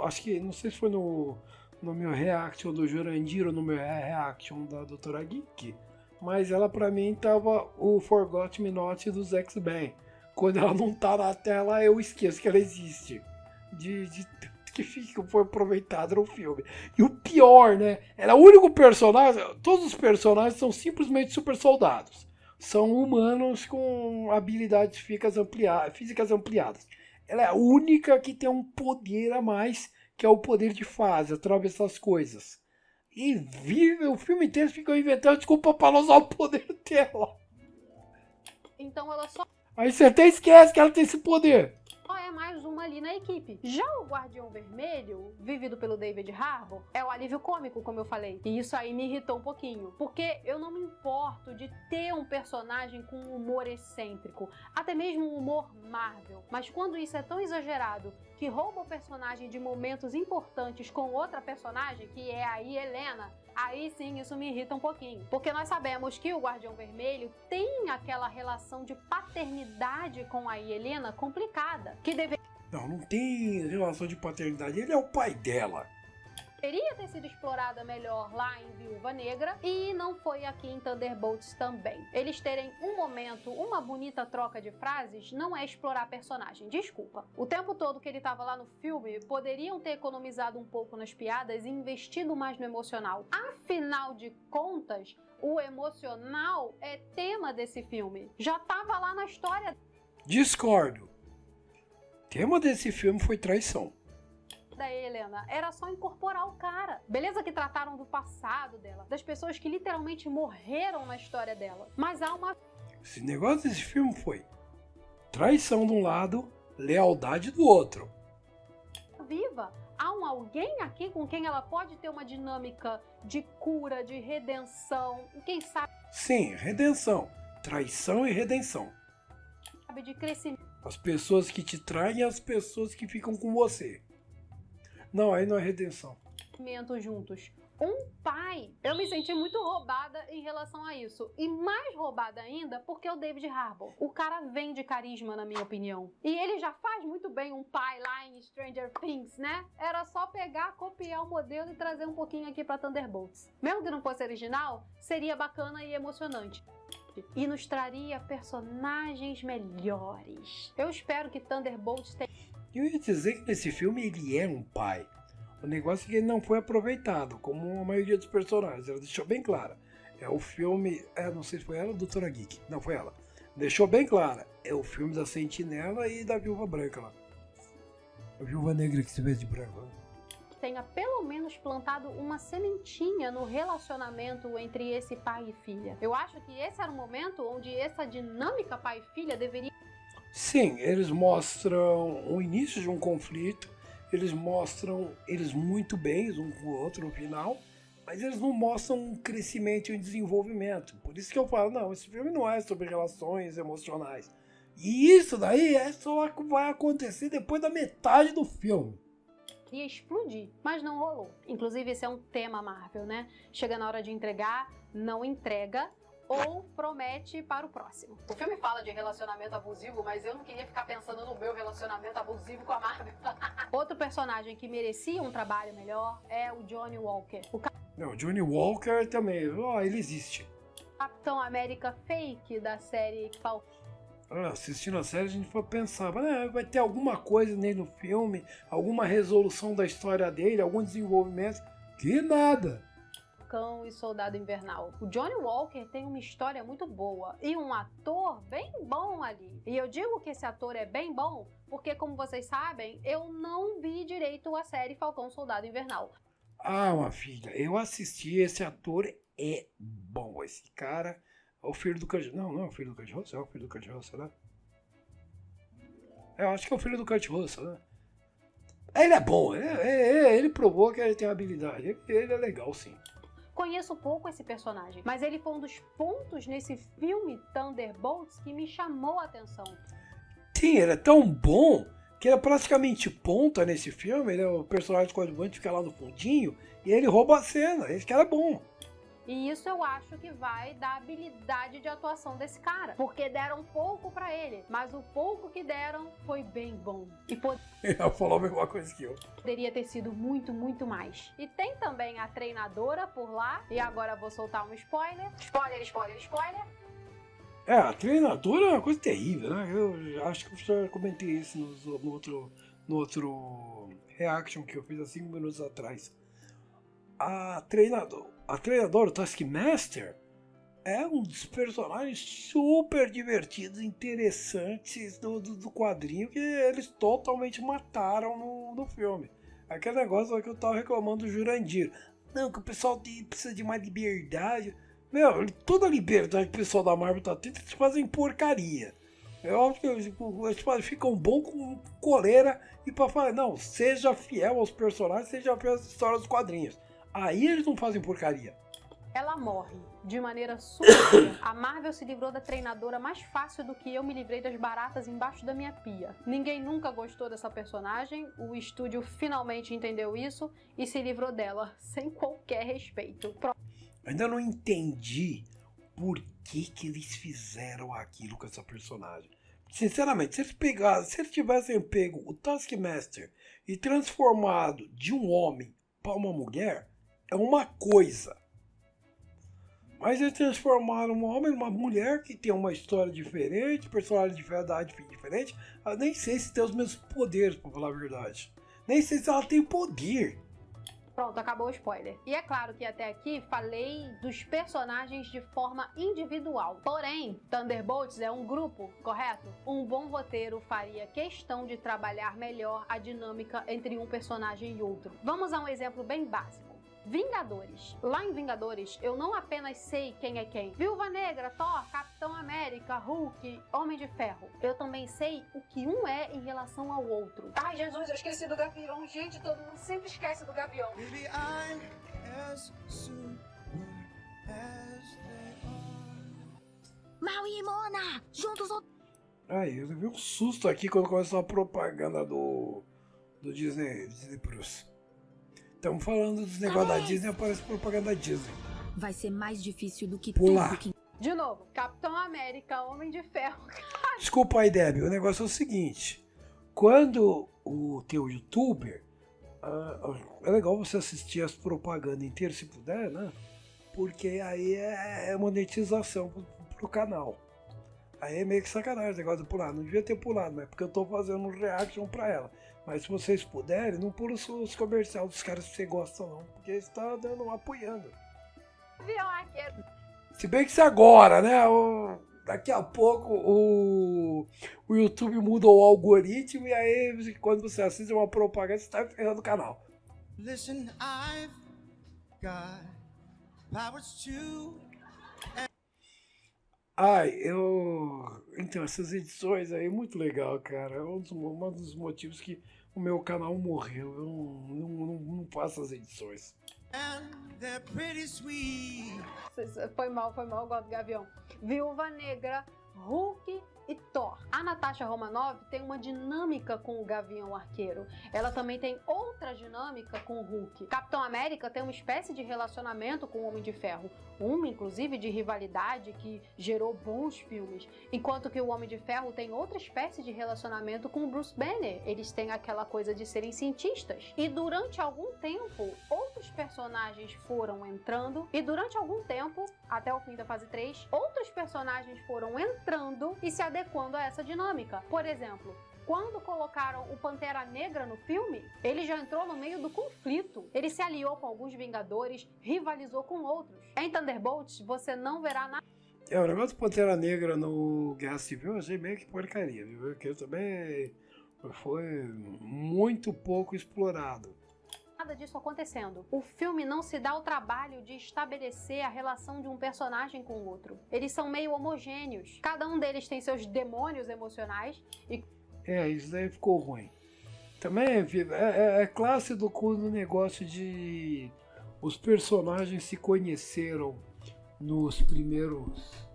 acho que, não sei se foi no meu reaction do Jurandir ou no meu reaction da Doutora Geek, mas ela pra mim tava o Forgot Me Not dos X-Men. Quando ela não tá na tela, eu esqueço que ela existe. De que foi aproveitado no filme. E o pior, né? Ela é o único personagem. Todos os personagens são simplesmente super soldados. São humanos com habilidades físicas ampliadas. Ela é a única que tem um poder a mais, que é o poder de fase, atravessar as coisas. E o filme inteiro ficam inventando desculpa pra não usar o poder dela. Então ela só Aí você até esquece que ela tem esse poder. é mais uma ali na equipe. Já o Guardião Vermelho, vivido pelo David Harbour, é o alívio cômico, como eu falei. E isso aí me irritou um pouquinho. Porque eu não me importo de ter um personagem com um humor excêntrico. Até mesmo um humor Marvel. Mas quando isso é tão exagerado que rouba o personagem de momentos importantes com outra personagem, que é a Helena, aí sim isso me irrita um pouquinho. Porque nós sabemos que o Guardião Vermelho tem aquela relação de paternidade com a Helena complicada. Que Não tem relação de paternidade. Ele é o pai dela. deveria ter sido explorada melhor lá em Viúva Negra e não foi aqui em Thunderbolts também. Eles terem um momento, uma bonita troca de frases, não é explorar personagem, desculpa. O tempo todo que ele estava lá no filme, poderiam ter economizado um pouco nas piadas e investido mais no emocional. Afinal de contas, o emocional é tema desse filme. Já estava lá na história. Discordo. O tema desse filme foi traição. Da Helena, era só incorporar o cara. Beleza que trataram do passado dela, das pessoas que literalmente morreram na história dela. Mas há uma Esse negócio desse filme foi traição de um lado, lealdade do outro. viva. Há um alguém aqui com quem ela pode ter uma dinâmica de cura, de redenção, e quem sabe Sim, redenção. Traição e redenção. de crescimento As pessoas que te traem e as pessoas que ficam com você. Não, aí não é redenção. juntos. Um pai. Eu me senti muito roubada em relação a isso. E mais roubada ainda porque o David Harbour. O cara vem de carisma, na minha opinião. E ele já faz muito bem um pai lá em Stranger Things, né? Era só pegar, copiar o modelo e trazer um pouquinho aqui pra Thunderbolts. Mesmo que não fosse original, seria bacana e emocionante. E nos traria personagens melhores. Eu espero que Thunderbolts tenha... Eu ia dizer que nesse filme ele é um pai. O negócio é que ele não foi aproveitado, como a maioria dos personagens. Ela deixou bem clara. É o filme... não sei se foi ela ou a Doutora Geek. Não, foi ela. Deixou bem clara. É o filme da Sentinela e da Viúva Branca lá. A Viúva Negra que se vê de branco. Né? tenha pelo menos plantado uma sementinha no relacionamento entre esse pai e filha. Eu acho que esse era o momento onde essa dinâmica pai e filha deveria... Sim, eles mostram o início de um conflito, eles mostram eles muito bem um com o outro no final, mas eles não mostram um crescimento e um desenvolvimento. Por isso que eu falo, não, esse filme não é sobre relações emocionais. E isso daí é só que vai acontecer depois da metade do filme. Ia explodir, mas não rolou. Inclusive, esse é um tema Marvel, né? Chega na hora de entregar, não entrega ou promete para o próximo. O filme fala de relacionamento abusivo, mas eu não queria ficar pensando no meu relacionamento abusivo com a Marvel. Outro personagem que merecia um trabalho melhor é o Johnny Walker. Não, o Johnny Walker também, ele existe. Capitão América fake da série Falcão. Assistindo a série a gente foi pensar, vai ter alguma coisa nele no filme, alguma resolução da história dele, algum desenvolvimento. Que nada! Falcão e Soldado Invernal. O Johnny Walker tem uma história muito boa e um ator bem bom ali. E eu digo que esse ator é bem bom porque, como vocês sabem, eu não vi direito a série Falcão Soldado Invernal. Minha filha, eu assisti, esse ator é bom, esse cara... É o filho do Kurt... Não é o filho do Kurt Russell, é o filho do Kurt Russell, né? Eu acho que é o filho do Kurt Russell, né? Ele é bom, ele provou que ele tem habilidade, ele é legal, sim. Conheço pouco esse personagem, mas ele foi um dos pontos nesse filme Thunderbolts que me chamou a atenção. Sim, ele é tão bom que ele é praticamente ponta nesse filme. Ele é o personagem coadjuvante, fica lá no fundinho e ele rouba a cena. Esse cara é bom. E isso eu acho que vai da habilidade de atuação desse cara. Porque deram pouco pra ele, mas o pouco que deram foi bem bom. E Ele falou a mesma coisa que eu. poderia ter sido muito, muito mais. E tem também a treinadora por lá. E agora vou soltar um spoiler. Spoiler, spoiler, spoiler. A treinadora é uma coisa terrível, né? Eu acho que eu já comentei isso no outro reaction que eu fiz há 5 minutos atrás. A treinadora, o Taskmaster, é um dos personagens super divertidos, interessantes do quadrinho que eles totalmente mataram no filme. Aquele negócio que eu tava reclamando do Jurandir. Não, que o pessoal precisa de mais liberdade. Meu, toda a liberdade que o pessoal da Marvel tá tendo, eles fazem porcaria. Eu acho que eles ficam bons com coleira e pra falar, não, seja fiel aos personagens, seja fiel às histórias dos quadrinhos. Aí eles não fazem porcaria. Ela morre de maneira súbita. A Marvel se livrou da treinadora mais fácil do que eu me livrei das baratas embaixo da minha pia. Ninguém nunca gostou dessa personagem, o estúdio finalmente entendeu isso e se livrou dela, sem qualquer respeito. Ainda não entendi por que eles fizeram aquilo com essa personagem. Sinceramente, se eles tivessem pego o Taskmaster e transformado de um homem para uma mulher, é uma coisa. Mas eles transformaram um homem numa mulher que tem uma história diferente, personagem de verdade diferente. Eu nem sei se tem os mesmos poderes, pra falar a verdade. Nem sei se ela tem poder. Pronto, acabou o spoiler. E é claro que até aqui falei dos personagens de forma individual. Porém, Thunderbolts é um grupo, correto? Um bom roteiro faria questão de trabalhar melhor a dinâmica entre um personagem e outro. Vamos a um exemplo bem básico. Vingadores. Lá em Vingadores, eu não apenas sei quem é quem. Viúva Negra, Thor, Capitão América, Hulk, Homem de Ferro. Eu também sei o que um é em relação ao outro. Ai, Jesus, eu esqueci do Gavião. Gente, todo mundo sempre esquece do Gavião. Maybe I'm as super as they are. Mal e Mona, juntos ou... Aí, eu levei um susto aqui quando começou a propaganda do Disney Plus. Estamos falando dos negócios da Disney, aparece propaganda da Disney. vai ser mais difícil do que Pular. tudo que... De novo, Capitão América, Homem de Ferro. Desculpa aí, Debbie, o negócio é o seguinte. Quando o teu youtuber... é legal você assistir as propagandas inteiras, se puder, né? Porque aí é monetização pro canal. Aí é meio que sacanagem o negócio de pular. Não devia ter pulado, mas é porque eu tô fazendo um reaction pra ela. Mas se vocês puderem, não pula os comerciais dos caras que você gosta não. Porque você tá apoiando. Gavião Arqueiro. Se bem que se agora, né? Daqui a pouco o YouTube muda o algoritmo e aí quando você assiste uma propaganda, você tá ferrando o canal. Listen, I've got powers too. Então, essas edições aí, muito legal, cara. É um dos motivos que o meu canal morreu. Eu não faço as edições. And they're pretty sweet. Foi mal, eu gosto do Gavião. Viúva Negra, Hulk e Thor. A Natasha Romanoff tem uma dinâmica com o Gavião Arqueiro. Ela também tem outra dinâmica com o Hulk. Capitão América tem uma espécie de relacionamento com o Homem de Ferro. Uma, inclusive, de rivalidade que gerou bons filmes. Enquanto que o Homem de Ferro tem outra espécie de relacionamento com o Bruce Banner. Eles têm aquela coisa de serem cientistas. E durante algum tempo, outros personagens foram entrando. E durante algum tempo, até o fim da fase 3, outros personagens foram entrando e se adequando a essa dinâmica. Por exemplo, quando colocaram o Pantera Negra no filme, ele já entrou no meio do conflito. Ele se aliou com alguns Vingadores, rivalizou com outros. Em Thunderbolts, você não verá nada. O negócio do Pantera Negra no Guerra Civil eu achei meio que porcaria, viu? Porque também foi muito pouco explorado. Nada disso acontecendo. O filme não se dá o trabalho de estabelecer a relação de um personagem com o outro. Eles são meio homogêneos. Cada um deles tem seus demônios emocionais e... Isso daí ficou ruim. Também é clássico do negócio de os personagens se conheceram nos primeiros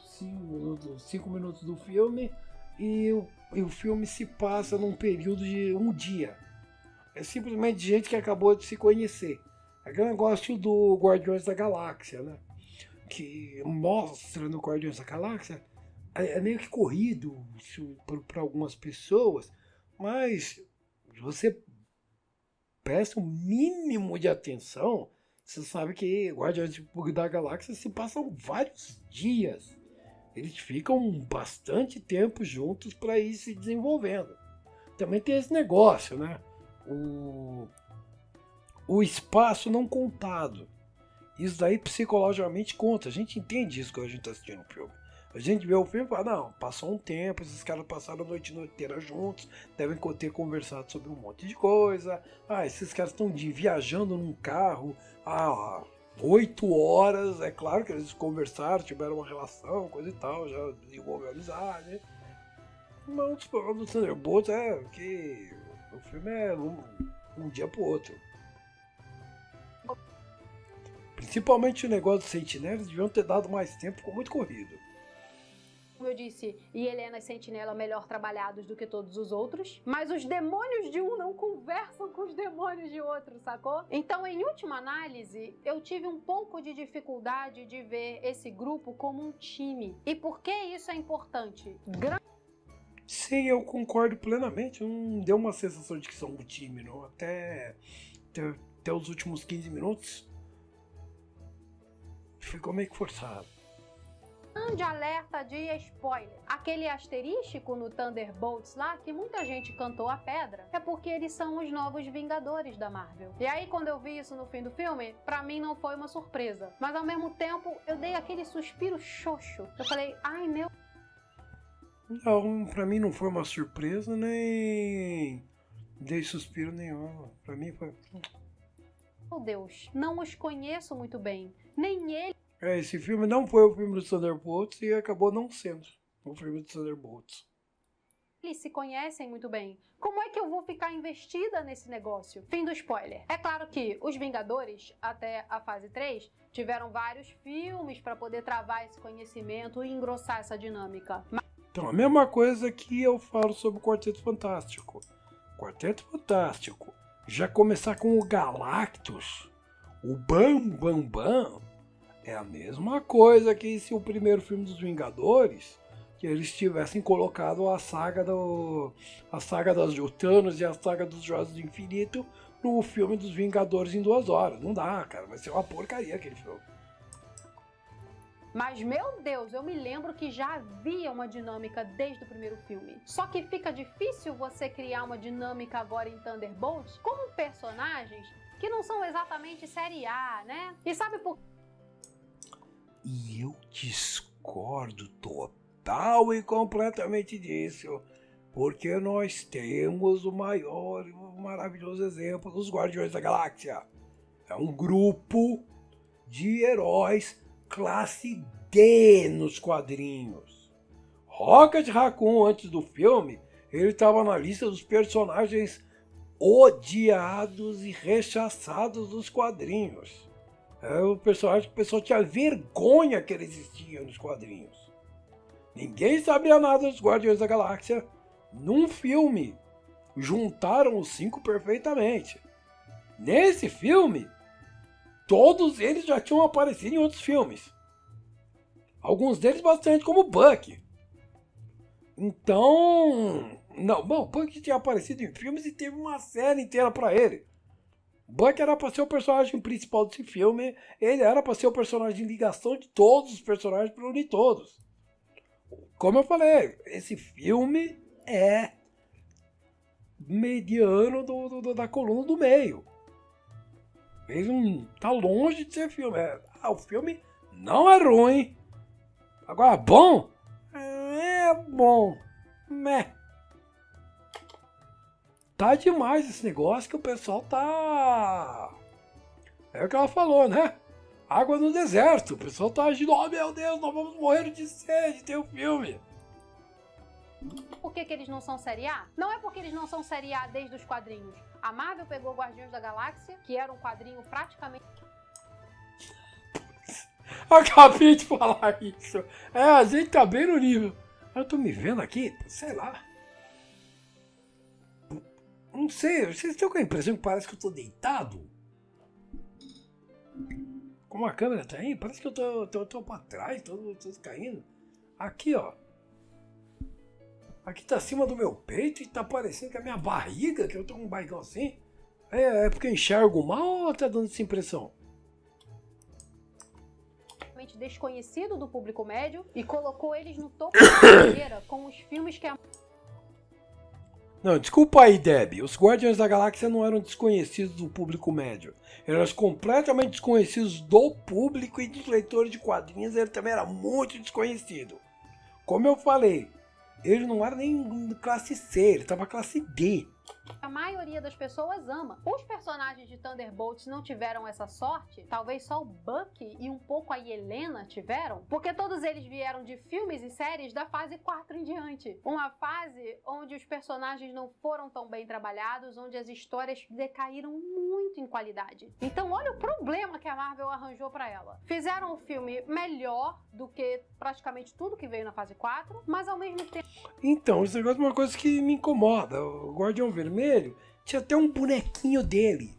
5 minutos do filme e o filme se passa num período de um dia. É simplesmente gente que acabou de se conhecer. Aquele negócio do Guardiões da Galáxia, né? Que mostra no Guardiões da Galáxia, é meio que corrido para algumas pessoas, mas você presta um mínimo de atenção, você sabe que Guardiões da Galáxia se passam vários dias. Eles ficam bastante tempo juntos para ir se desenvolvendo. Também tem esse negócio, né? O espaço não contado. Isso daí psicologicamente conta. A gente entende isso quando a gente está assistindo o filme. A gente vê o filme e fala, não, passou um tempo, esses caras passaram a noite inteira juntos, devem ter conversado sobre um monte de coisa. Esses caras estão viajando num carro há 8 horas. É claro que eles conversaram, tiveram uma relação, coisa e tal, já desenvolveu amizade. Mas o problema do Thunderbolts é que o filme é um dia pro outro. Principalmente o negócio dos sentinelas, deviam ter dado mais tempo, ficou muito corrido. Como eu disse, e Helena e Sentinela melhor trabalhados do que todos os outros, mas os demônios de um não conversam com os demônios de outro, sacou? Então, em última análise, eu tive um pouco de dificuldade de ver esse grupo como um time. E por que isso é importante? Sim, eu concordo plenamente. Não deu uma sensação de que são um time, não. Até os últimos 15 minutos ficou meio que forçado. Grande alerta de spoiler. Aquele asterístico no Thunderbolts lá, que muita gente cantou a pedra, é porque eles são os novos Vingadores da Marvel. E aí, quando eu vi isso no fim do filme, pra mim não foi uma surpresa. Mas ao mesmo tempo, eu dei aquele suspiro xoxo. Eu falei, ai meu... Não, pra mim não foi uma surpresa, nem dei suspiro nenhum. Pra mim foi... Meu Deus, não os conheço muito bem. Nem ele. Esse filme não foi o filme do Thunderbolts e acabou não sendo o filme do Thunderbolts. Eles se conhecem muito bem. Como é que eu vou ficar investida nesse negócio? Fim do spoiler. É claro que os Vingadores, até a fase 3, tiveram vários filmes para poder travar esse conhecimento e engrossar essa dinâmica. Então, a mesma coisa que eu falo sobre o Quarteto Fantástico. Quarteto Fantástico. Já começar com o Galactus, o Bam Bam Bam, é a mesma coisa que se o primeiro filme dos Vingadores, que eles tivessem colocado a saga das Thanos e a saga dos Joias do Infinito no filme dos Vingadores em 2 horas. Não dá, cara, vai ser uma porcaria aquele filme. Mas, meu Deus, eu me lembro que já havia uma dinâmica desde o primeiro filme. Só que fica difícil você criar uma dinâmica agora em Thunderbolts com personagens que não são exatamente série A, né? E sabe por... E eu discordo total e completamente disso. Porque nós temos o maior e o maravilhoso exemplo dos Guardiões da Galáxia. É um grupo de heróis classe D nos quadrinhos. Rocket Raccoon, antes do filme, ele estava na lista dos personagens odiados e rechaçados dos quadrinhos. É o personagem que o pessoal tinha vergonha que ele existia nos quadrinhos. Ninguém sabia nada dos Guardiões da Galáxia. Num filme, juntaram os 5 perfeitamente. Nesse filme, todos eles já tinham aparecido em outros filmes. Alguns deles bastante, como Bucky. Então... o Bucky tinha aparecido em filmes e teve uma série inteira pra ele. Bucky era pra ser o personagem principal desse filme. Ele era pra ser o personagem de ligação de todos os personagens pra unir todos. Como eu falei, esse filme é mediano da coluna do meio. Ele não tá longe de ser filme. O filme não é ruim. Agora, bom? É bom. Tá demais esse negócio que o pessoal tá... É o que ela falou, né? Água no deserto. O pessoal tá agindo. Oh, meu Deus, nós vamos morrer de sede. Tem um filme. Por que eles não são série A? Não é porque eles não são série A desde os quadrinhos. A Marvel pegou Guardiões da Galáxia, que era um quadrinho praticamente... Acabei de falar isso. A gente tá bem no nível. Eu tô me vendo aqui, sei lá. Não sei, vocês estão com a impressão que parece que eu tô deitado? Como a câmera tá aí, parece que eu tô pra trás, tô caindo. Aqui, ó. Aqui tá acima do meu peito e tá parecendo que a minha barriga, que eu tô com um barrigão assim. É porque eu enxergo mal ou tá dando essa impressão? desconhecido do público médio e colocou eles no topo da carreira com os filmes que a... Não, desculpa aí, Deb. Os Guardiões da Galáxia não eram desconhecidos do público médio. Eram completamente desconhecidos do público e dos leitores de quadrinhos. Ele também era muito desconhecido. Como eu falei, ele não era nem classe C, ele estava classe D. A maioria das pessoas ama. Os personagens de Thunderbolts não tiveram essa sorte? Talvez só o Bucky e um pouco a Yelena tiveram? Porque todos eles vieram de filmes e séries da fase 4 em diante. Uma fase onde os personagens não foram tão bem trabalhados, onde as histórias decaíram muito em qualidade. Então olha o problema que a Marvel arranjou pra ela. Fizeram um filme melhor do que praticamente tudo que veio na fase 4, mas ao mesmo tempo... Então, esse negócio é uma coisa que me incomoda. O Guardião Vermelho tinha até um bonequinho dele.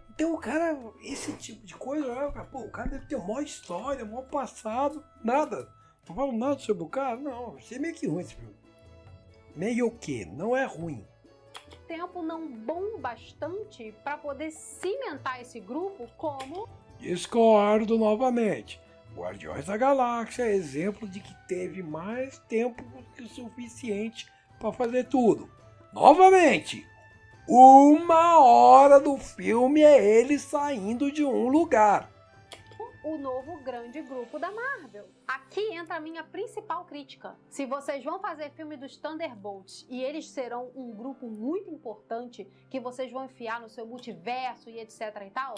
Então o cara, esse tipo de coisa, pô, o cara deve ter uma maior história, um maior passado, nada. Não falo nada sobre o cara, não, achei meio que ruim esse filme. Meio que, não é ruim. Tempo não bom bastante para poder cimentar esse grupo como... Discordo novamente. Guardiões da Galáxia é exemplo de que teve mais tempo que o suficiente para fazer tudo. Novamente, 1 hora do filme é ele saindo de um lugar. O novo grande grupo da Marvel. Aqui entra a minha principal crítica. Se vocês vão fazer filme dos Thunderbolts e eles serão um grupo muito importante que vocês vão enfiar no seu multiverso e etc e tal...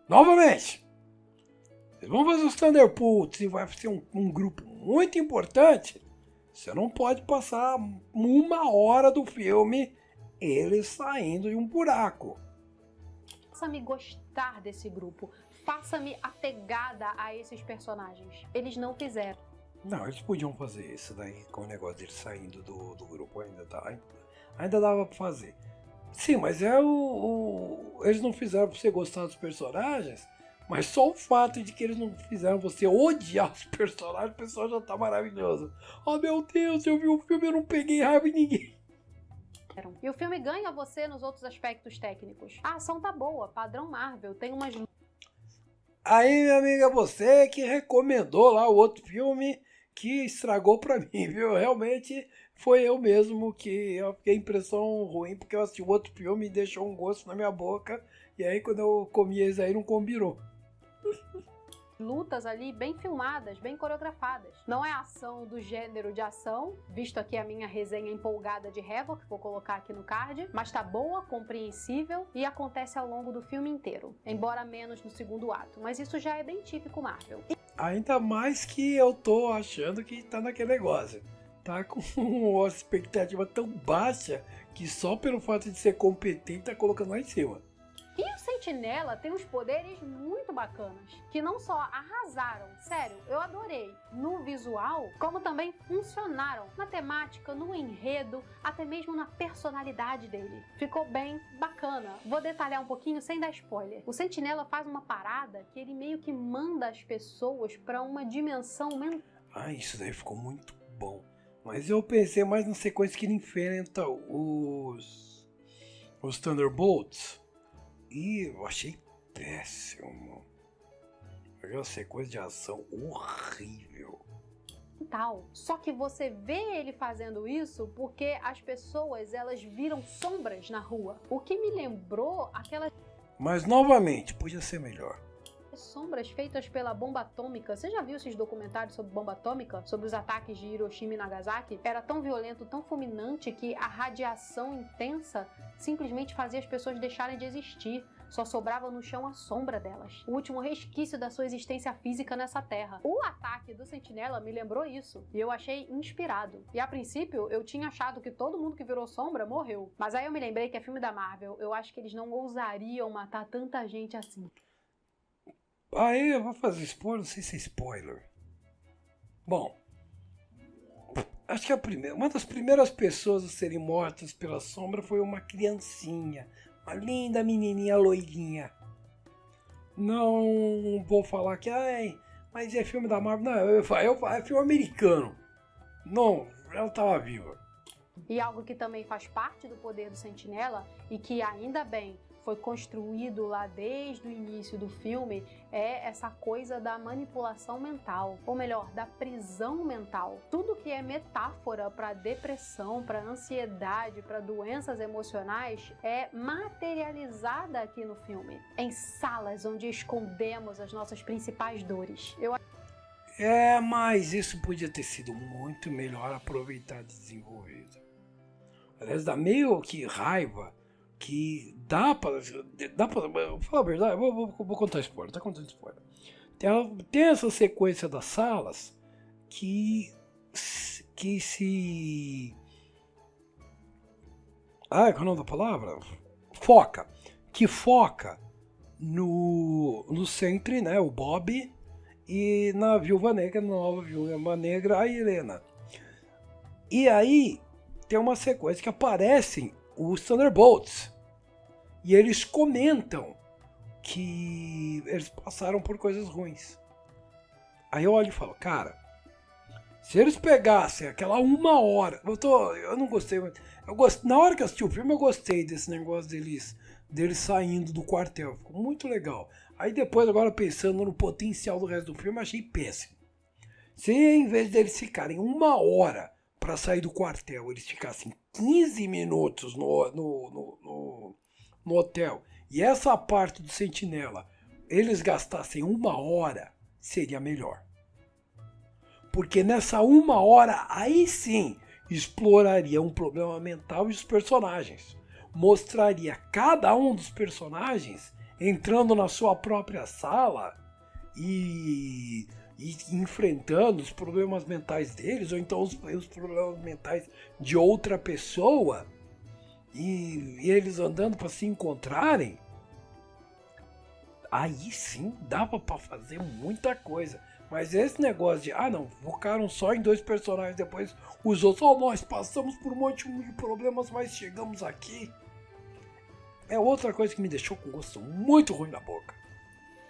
Novamente, vocês vão fazer os Thunderbolts e vai ser um grupo muito importante. Você não pode passar 1 hora do filme ele saindo de um buraco. Faça-me gostar desse grupo. Faça-me apegada a esses personagens. Eles não fizeram. Não, eles podiam fazer isso daí com o negócio dele saindo do grupo ainda dava pra fazer. Sim, mas eles não fizeram pra você gostar dos personagens, mas só o fato de que eles não fizeram você odiar os personagens, o pessoal já tá maravilhoso. Oh meu Deus, eu vi o filme e eu não peguei raiva em ninguém. E o filme ganha você nos outros aspectos técnicos. A ação tá boa, padrão Marvel, tem umas... Aí, minha amiga, você que recomendou lá o outro filme que estragou pra mim, viu? Realmente foi eu mesmo que eu fiquei impressão ruim, porque eu assisti o outro filme e deixou um gosto na minha boca, e aí quando eu comi esse aí não combinou. Lutas ali bem filmadas, bem coreografadas. Não é ação do gênero de ação, visto aqui a minha resenha empolgada de Havoc, que vou colocar aqui no card, mas tá boa, compreensível e acontece ao longo do filme inteiro, embora menos no segundo ato, mas isso já é bem típico Marvel. Ainda mais que eu tô achando que tá naquele negócio. Tá com uma expectativa tão baixa que só pelo fato de ser competente tá colocando lá em cima. E o Sentinela tem uns poderes muito bacanas, que não só arrasaram, sério, eu adorei, no visual, como também funcionaram na temática, no enredo, até mesmo na personalidade dele. Ficou bem bacana. Vou detalhar um pouquinho sem dar spoiler. O Sentinela faz uma parada que ele meio que manda as pessoas para uma dimensão mental. Ah, isso daí ficou muito bom. Mas eu pensei mais na sequência que ele enfrenta os Thunderbolts. E eu achei péssimo. Aquela sequência de ação horrível. Só que você vê ele fazendo isso porque as pessoas, elas viram sombras na rua. O que me lembrou aquelas... Mas novamente, podia ser melhor. Sombras feitas pela bomba atômica. Você já viu esses documentários sobre bomba atômica? Sobre os ataques de Hiroshima e Nagasaki? Era tão violento, tão fulminante que a radiação intensa simplesmente fazia as pessoas deixarem de existir. só sobrava no chão a sombra delas, o último resquício da sua existência física nessa terra. O ataque do Sentinela me lembrou isso, e eu achei inspirado. E a princípio, eu tinha achado que todo mundo que virou sombra morreu. Mas aí eu me lembrei que é filme da Marvel, eu acho que eles não ousariam matar tanta gente assim. Aí eu vou fazer spoiler, não sei se é spoiler. Bom, acho que uma das primeiras pessoas a serem mortas pela sombra foi uma criancinha, uma linda menininha loirinha. Não vou falar que, mas é filme da Marvel. Não, é filme americano. Não, ela estava viva. E algo que também faz parte do poder do Sentinela, e que ainda bem foi construído lá desde o início do filme, é essa coisa da manipulação mental, ou melhor, da prisão mental. Tudo que é metáfora para depressão, para ansiedade, para doenças emocionais é materializada aqui no filme, em salas onde escondemos as nossas principais dores. Mas isso podia ter sido muito melhor aproveitado e desenvolvido. Aliás, dá meio que raiva que dá pra vou falar a verdade, vou contar spoiler, tá contando spoiler. Tem essa sequência das salas que se... qual é o nome da palavra? Foca no Sentry, né, o Bob, e na Viúva Negra, na nova Viúva Negra, a Helena. E aí tem uma sequência que aparecem os Thunderbolts. E eles comentam que eles passaram por coisas ruins. Aí eu olho e falo, cara, se eles pegassem aquela 1 hora... Eu não gostei, na hora que eu assisti o filme eu gostei desse negócio deles saindo do quartel. Ficou muito legal. Aí depois, agora pensando no potencial do resto do filme, achei péssimo. Se em vez deles ficarem 1 hora para sair do quartel, eles ficassem 15 minutos no hotel, e essa parte do Sentinela eles gastassem 1 hora, seria melhor. Porque nessa 1 hora, aí sim, exploraria um problema mental e os personagens. Mostraria cada um dos personagens entrando na sua própria sala e enfrentando os problemas mentais deles, ou então os problemas mentais de outra pessoa, e eles andando para se encontrarem. Aí sim dava para fazer muita coisa. Mas esse negócio de, não, focaram só em 2 personagens, depois os outros, nós passamos por um monte de problemas, mas chegamos aqui. É outra coisa que me deixou com gosto muito ruim na boca.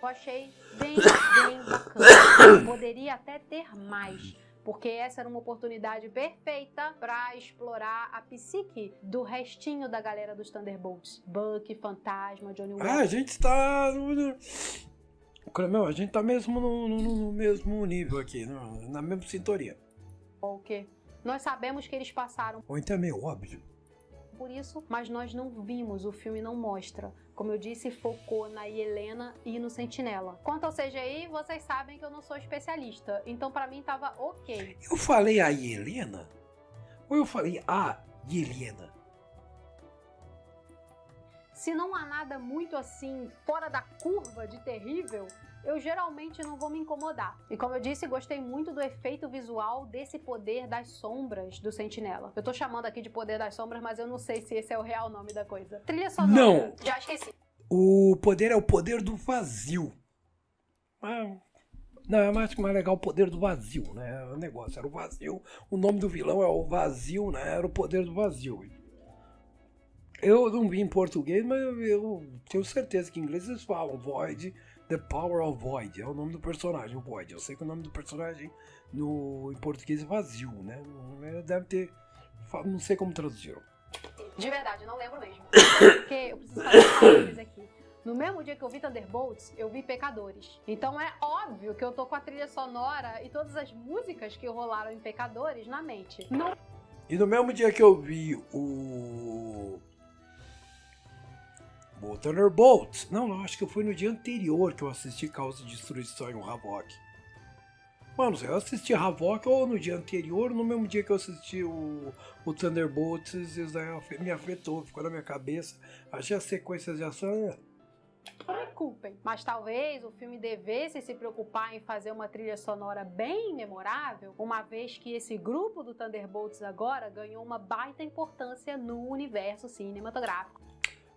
Eu achei bem bacana. Poderia até ter mais, porque essa era uma oportunidade perfeita para explorar a psique do restinho da galera dos Thunderbolts. Bucky, Fantasma, Johnny West. A gente está... a gente tá mesmo no mesmo nível aqui, na mesma sintonia. O quê? Nós sabemos que eles passaram Ou então é meio óbvio. por isso, mas nós não vimos, o filme não mostra. Como eu disse, focou na Helena e no Sentinela. Quanto ao CGI, vocês sabem que eu não sou especialista, então pra mim tava ok. Eu falei a Helena? Ou eu falei a Helena? Se não há nada muito assim, fora da curva de terrível, eu geralmente não vou me incomodar. E como eu disse, gostei muito do efeito visual desse poder das sombras do Sentinela. Eu tô chamando aqui de poder das sombras, mas eu não sei se esse é o real nome da coisa. Trilha sonora. Não! Já esqueci. O poder é o poder do vazio. Não, é mais legal o poder do vazio, né? O negócio era o vazio. O nome do vilão é o vazio, né? Era o poder do vazio. Eu não vi em português, mas eu tenho certeza que em inglês eles falam Void, The Power of Void. É o nome do personagem, o Void. Eu sei que o nome do personagem em português é vazio, né? Deve ter... Não sei como traduziram. De verdade, não lembro mesmo. Porque eu preciso fazer uma coisa aqui. No mesmo dia que eu vi Thunderbolts, eu vi Pecadores. Então é óbvio que eu tô com a trilha sonora e todas as músicas que rolaram em Pecadores na mente. Não... E no mesmo dia que eu vi o Thunderbolts, não, acho que foi no dia anterior que eu assisti Caos e Destruição e o Havok. Mano, eu assisti Havok ou no dia anterior, no mesmo dia que eu assisti o Thunderbolts, isso daí me afetou, ficou na minha cabeça. Achei as sequências de ação. Não me culpem, mas talvez o filme devesse se preocupar em fazer uma trilha sonora bem memorável, uma vez que esse grupo do Thunderbolts agora ganhou uma baita importância no universo cinematográfico.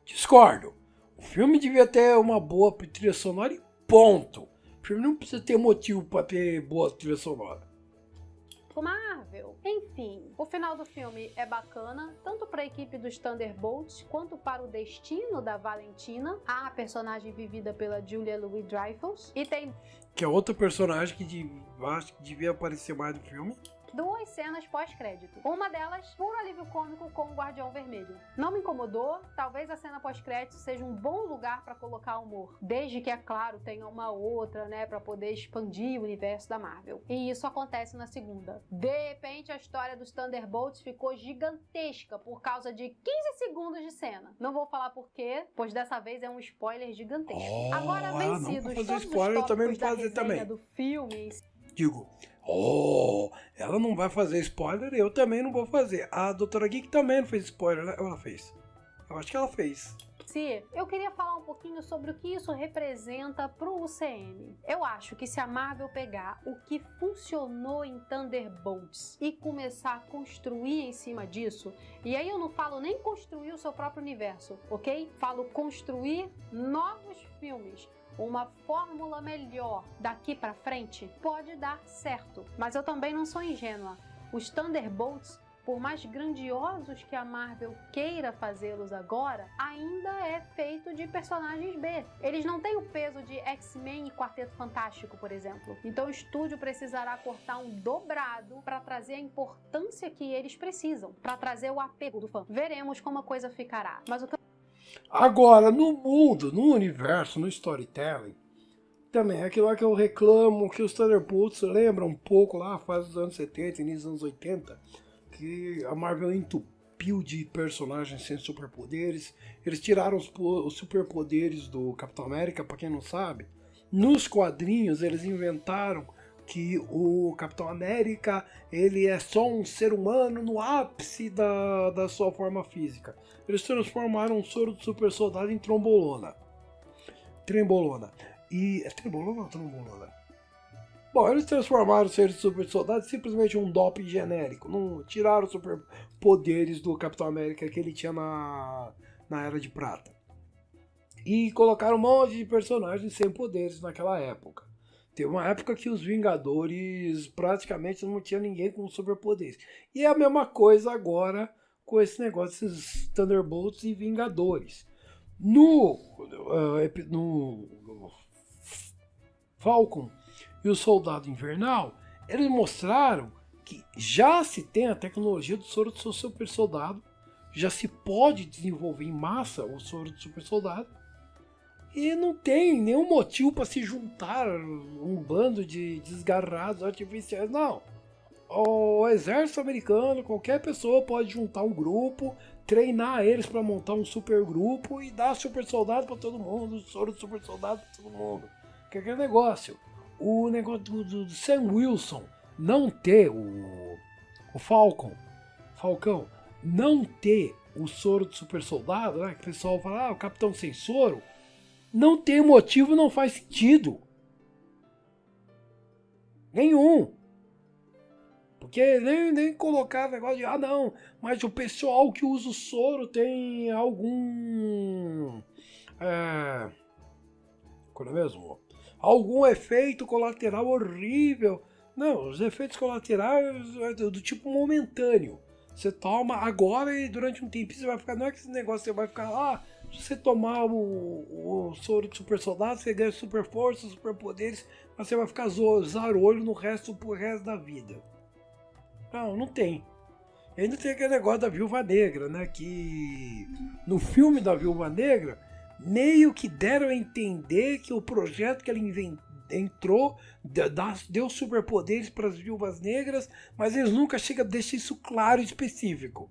Discordo. O filme devia ter uma boa trilha sonora e ponto. O filme não precisa ter motivo para ter boa trilha sonora. Marvel. Enfim, o final do filme é bacana, tanto para a equipe dos Thunderbolts quanto para o destino da Valentina, a personagem vivida pela Julia Louis-Dreyfus, e tem Que é outra personagem que acho que devia aparecer mais no filme. 2 cenas pós-crédito. Uma delas, puro alívio cômico com o Guardião Vermelho. Não me incomodou, talvez a cena pós-crédito seja um bom lugar para colocar humor, desde que, é claro, tenha uma outra, né, para poder expandir o universo da Marvel. E isso acontece na segunda. De repente, a história dos Thunderbolts ficou gigantesca por causa de 15 segundos de cena. Não vou falar por quê, pois dessa vez é um spoiler gigantesco. Agora, vencidos fazer todos spoiler, os eu também não tópicos da fazer resenha também. do filme... Digo, ela não vai fazer spoiler, eu também não vou fazer. A Doutora Geek também não fez spoiler, né? Ela fez. Eu acho que ela fez. Eu queria falar um pouquinho sobre o que isso representa pro UCM. Eu acho que se a Marvel pegar o que funcionou em Thunderbolts e começar a construir em cima disso, e aí eu não falo nem construir o seu próprio universo, ok? Falo construir novos filmes, uma fórmula melhor daqui pra frente, pode dar certo. Mas eu também não sou ingênua. Os Thunderbolts, por mais grandiosos que a Marvel queira fazê-los agora, ainda é feito de personagens B. Eles não têm o peso de X-Men e Quarteto Fantástico, por exemplo. Então o estúdio precisará cortar um dobrado para trazer a importância que eles precisam, para trazer o apego do fã. Veremos como a coisa ficará. Mas o que Agora, no mundo, no universo, no storytelling, também é aquilo lá que eu reclamo, que os Thunderbolts lembram um pouco lá, fase dos anos 70, início dos anos 80, que a Marvel entupiu de personagens sem superpoderes. Eles tiraram os superpoderes do Capitão América, pra quem não sabe. Nos quadrinhos, eles inventaram que o Capitão América ele é só um ser humano no ápice da sua forma física. Eles transformaram o soro do super soldado em trembolona. E é trembolona ou trombolona? Bom, eles transformaram o ser do super soldado em simplesmente um doping genérico. Não tiraram os superpoderes do Capitão América que ele tinha na Era de Prata. E colocaram um monte de personagens sem poderes naquela época. Teve uma época que os Vingadores praticamente não tinha ninguém com superpoderes. E é a mesma coisa agora com esse negócio desses Thunderbolts e Vingadores. No Falcon e o Soldado Invernal, eles mostraram que já se tem a tecnologia do soro do super soldado, já se pode desenvolver em massa o soro do super soldado, e não tem nenhum motivo para se juntar um bando de desgarrados artificiais, não. O exército americano, qualquer pessoa pode juntar um grupo, treinar eles para montar um super grupo e dar super soldado para todo mundo, soro do super soldado para todo mundo. Que é aquele negócio. O negócio do Sam Wilson não ter o Falcão, não ter o soro do super soldado, né? Que o pessoal fala, o Capitão sem soro, não tem motivo, não faz sentido. Nenhum. Porque nem colocar negócio de, não, mas o pessoal que usa o soro tem algum... Qual é mesmo? Algum efeito colateral horrível. Não, os efeitos colaterais é do tipo momentâneo. Você toma agora e durante um tempo você vai ficar... Não é que esse negócio você vai ficar... se você tomar o soro de super soldado, você ganha super força, super poderes, mas você vai ficar zarolho pro resto da vida. Não tem. E ainda tem aquele negócio da Viúva Negra, né? Que no filme da Viúva Negra, meio que deram a entender que o projeto que ele entrou deu superpoderes para as Viúvas Negras, mas eles nunca chegam a deixar isso claro e específico.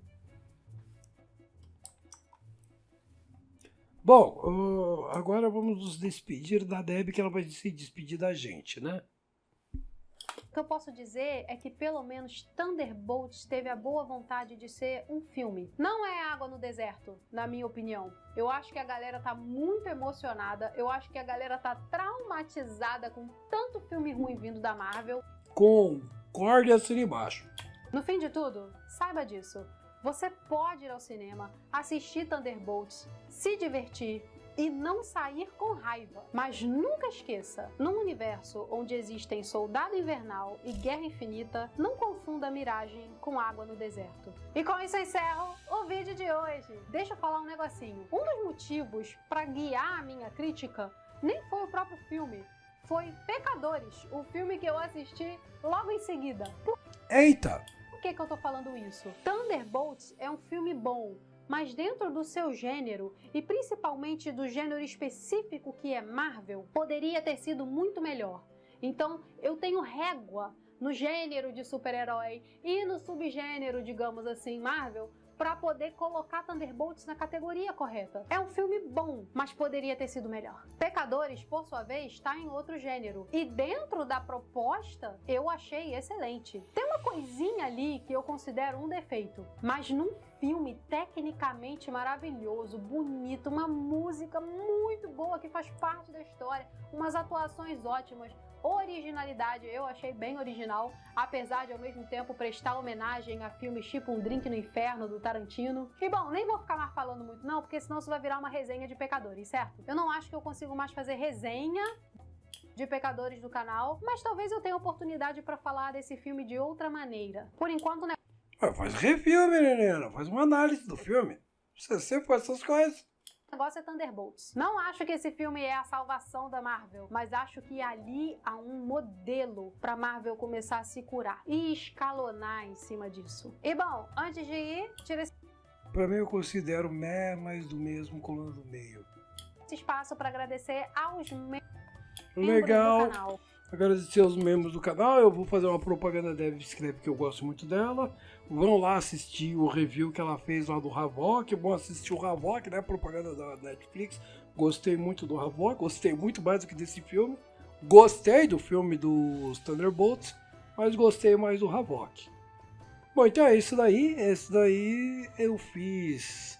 Bom, agora vamos nos despedir da Debbie, que ela vai se despedir da gente, né? O que eu posso dizer é que pelo menos Thunderbolts teve a boa vontade de ser um filme. Não é Água no Deserto, na minha opinião. Eu acho que a galera tá muito emocionada, eu acho que a galera tá traumatizada com tanto filme ruim vindo da Marvel. Concorde assim embaixo. No fim de tudo, saiba disso. Você pode ir ao cinema, assistir Thunderbolts, se divertir e não sair com raiva. Mas nunca esqueça, num universo onde existem Soldado Invernal e Guerra Infinita, não confunda Miragem com Água no Deserto. E com isso eu encerro o vídeo de hoje. Deixa eu falar um negocinho. Um dos motivos para guiar a minha crítica nem foi o próprio filme, foi Pecadores, o filme que eu assisti logo em seguida. Eita! Por que eu tô falando isso? Thunderbolts é um filme bom, mas dentro do seu gênero, e principalmente do gênero específico que é Marvel, poderia ter sido muito melhor. Então, eu tenho régua no gênero de super-herói e no subgênero, digamos assim, Marvel, para poder colocar Thunderbolts na categoria correta. É um filme bom, mas poderia ter sido melhor. Pecadores, por sua vez, está em outro gênero. E dentro da proposta, eu achei excelente. Tem uma coisinha ali que eu considero um defeito, mas num filme tecnicamente maravilhoso, bonito, uma música muito boa que faz parte da história, umas atuações ótimas, originalidade, eu achei bem original, apesar de ao mesmo tempo prestar homenagem a filmes tipo Um Drink no Inferno, do Tarantino. E bom, nem vou ficar mais falando muito não, porque senão isso vai virar uma resenha de Pecadores, certo? Eu não acho que eu consigo mais fazer resenha de Pecadores do canal, mas talvez eu tenha oportunidade para falar desse filme de outra maneira. Por enquanto, né? Faz review, menina. Faz uma análise do filme. Você sempre faz essas coisas. O negócio é Thunderbolts. Não acho que esse filme é a salvação da Marvel, mas acho que ali há um modelo pra Marvel começar a se curar e escalonar em cima disso. E bom, antes de ir, tira esse Pra mim eu considero mais do mesmo coluna do meio. espaço para agradecer aos membros Legal. do canal. Agradecer aos membros do canal. Eu vou fazer uma propaganda da Deb Scrap, que eu gosto muito dela. Vão lá assistir o review que ela fez lá do Havok. Vão assistir o Havok, né? Propaganda da Netflix. Gostei muito do Havok. Gostei muito mais do que desse filme. Gostei do filme dos Thunderbolts, mas gostei mais do Havok. Bom, então é isso daí. Esse daí eu fiz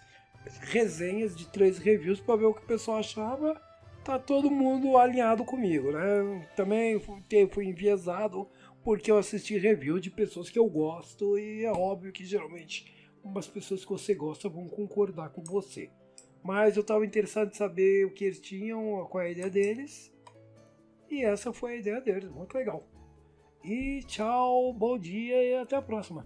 resenhas de 3 reviews para ver o que o pessoal achava. Tá todo mundo alinhado comigo, né? Também fui enviesado porque eu assisti review de pessoas que eu gosto e é óbvio que geralmente umas pessoas que você gosta vão concordar com você. Mas eu estava interessado em saber o que eles tinham, qual é a ideia deles. E essa foi a ideia deles, muito legal. E tchau, bom dia e até a próxima.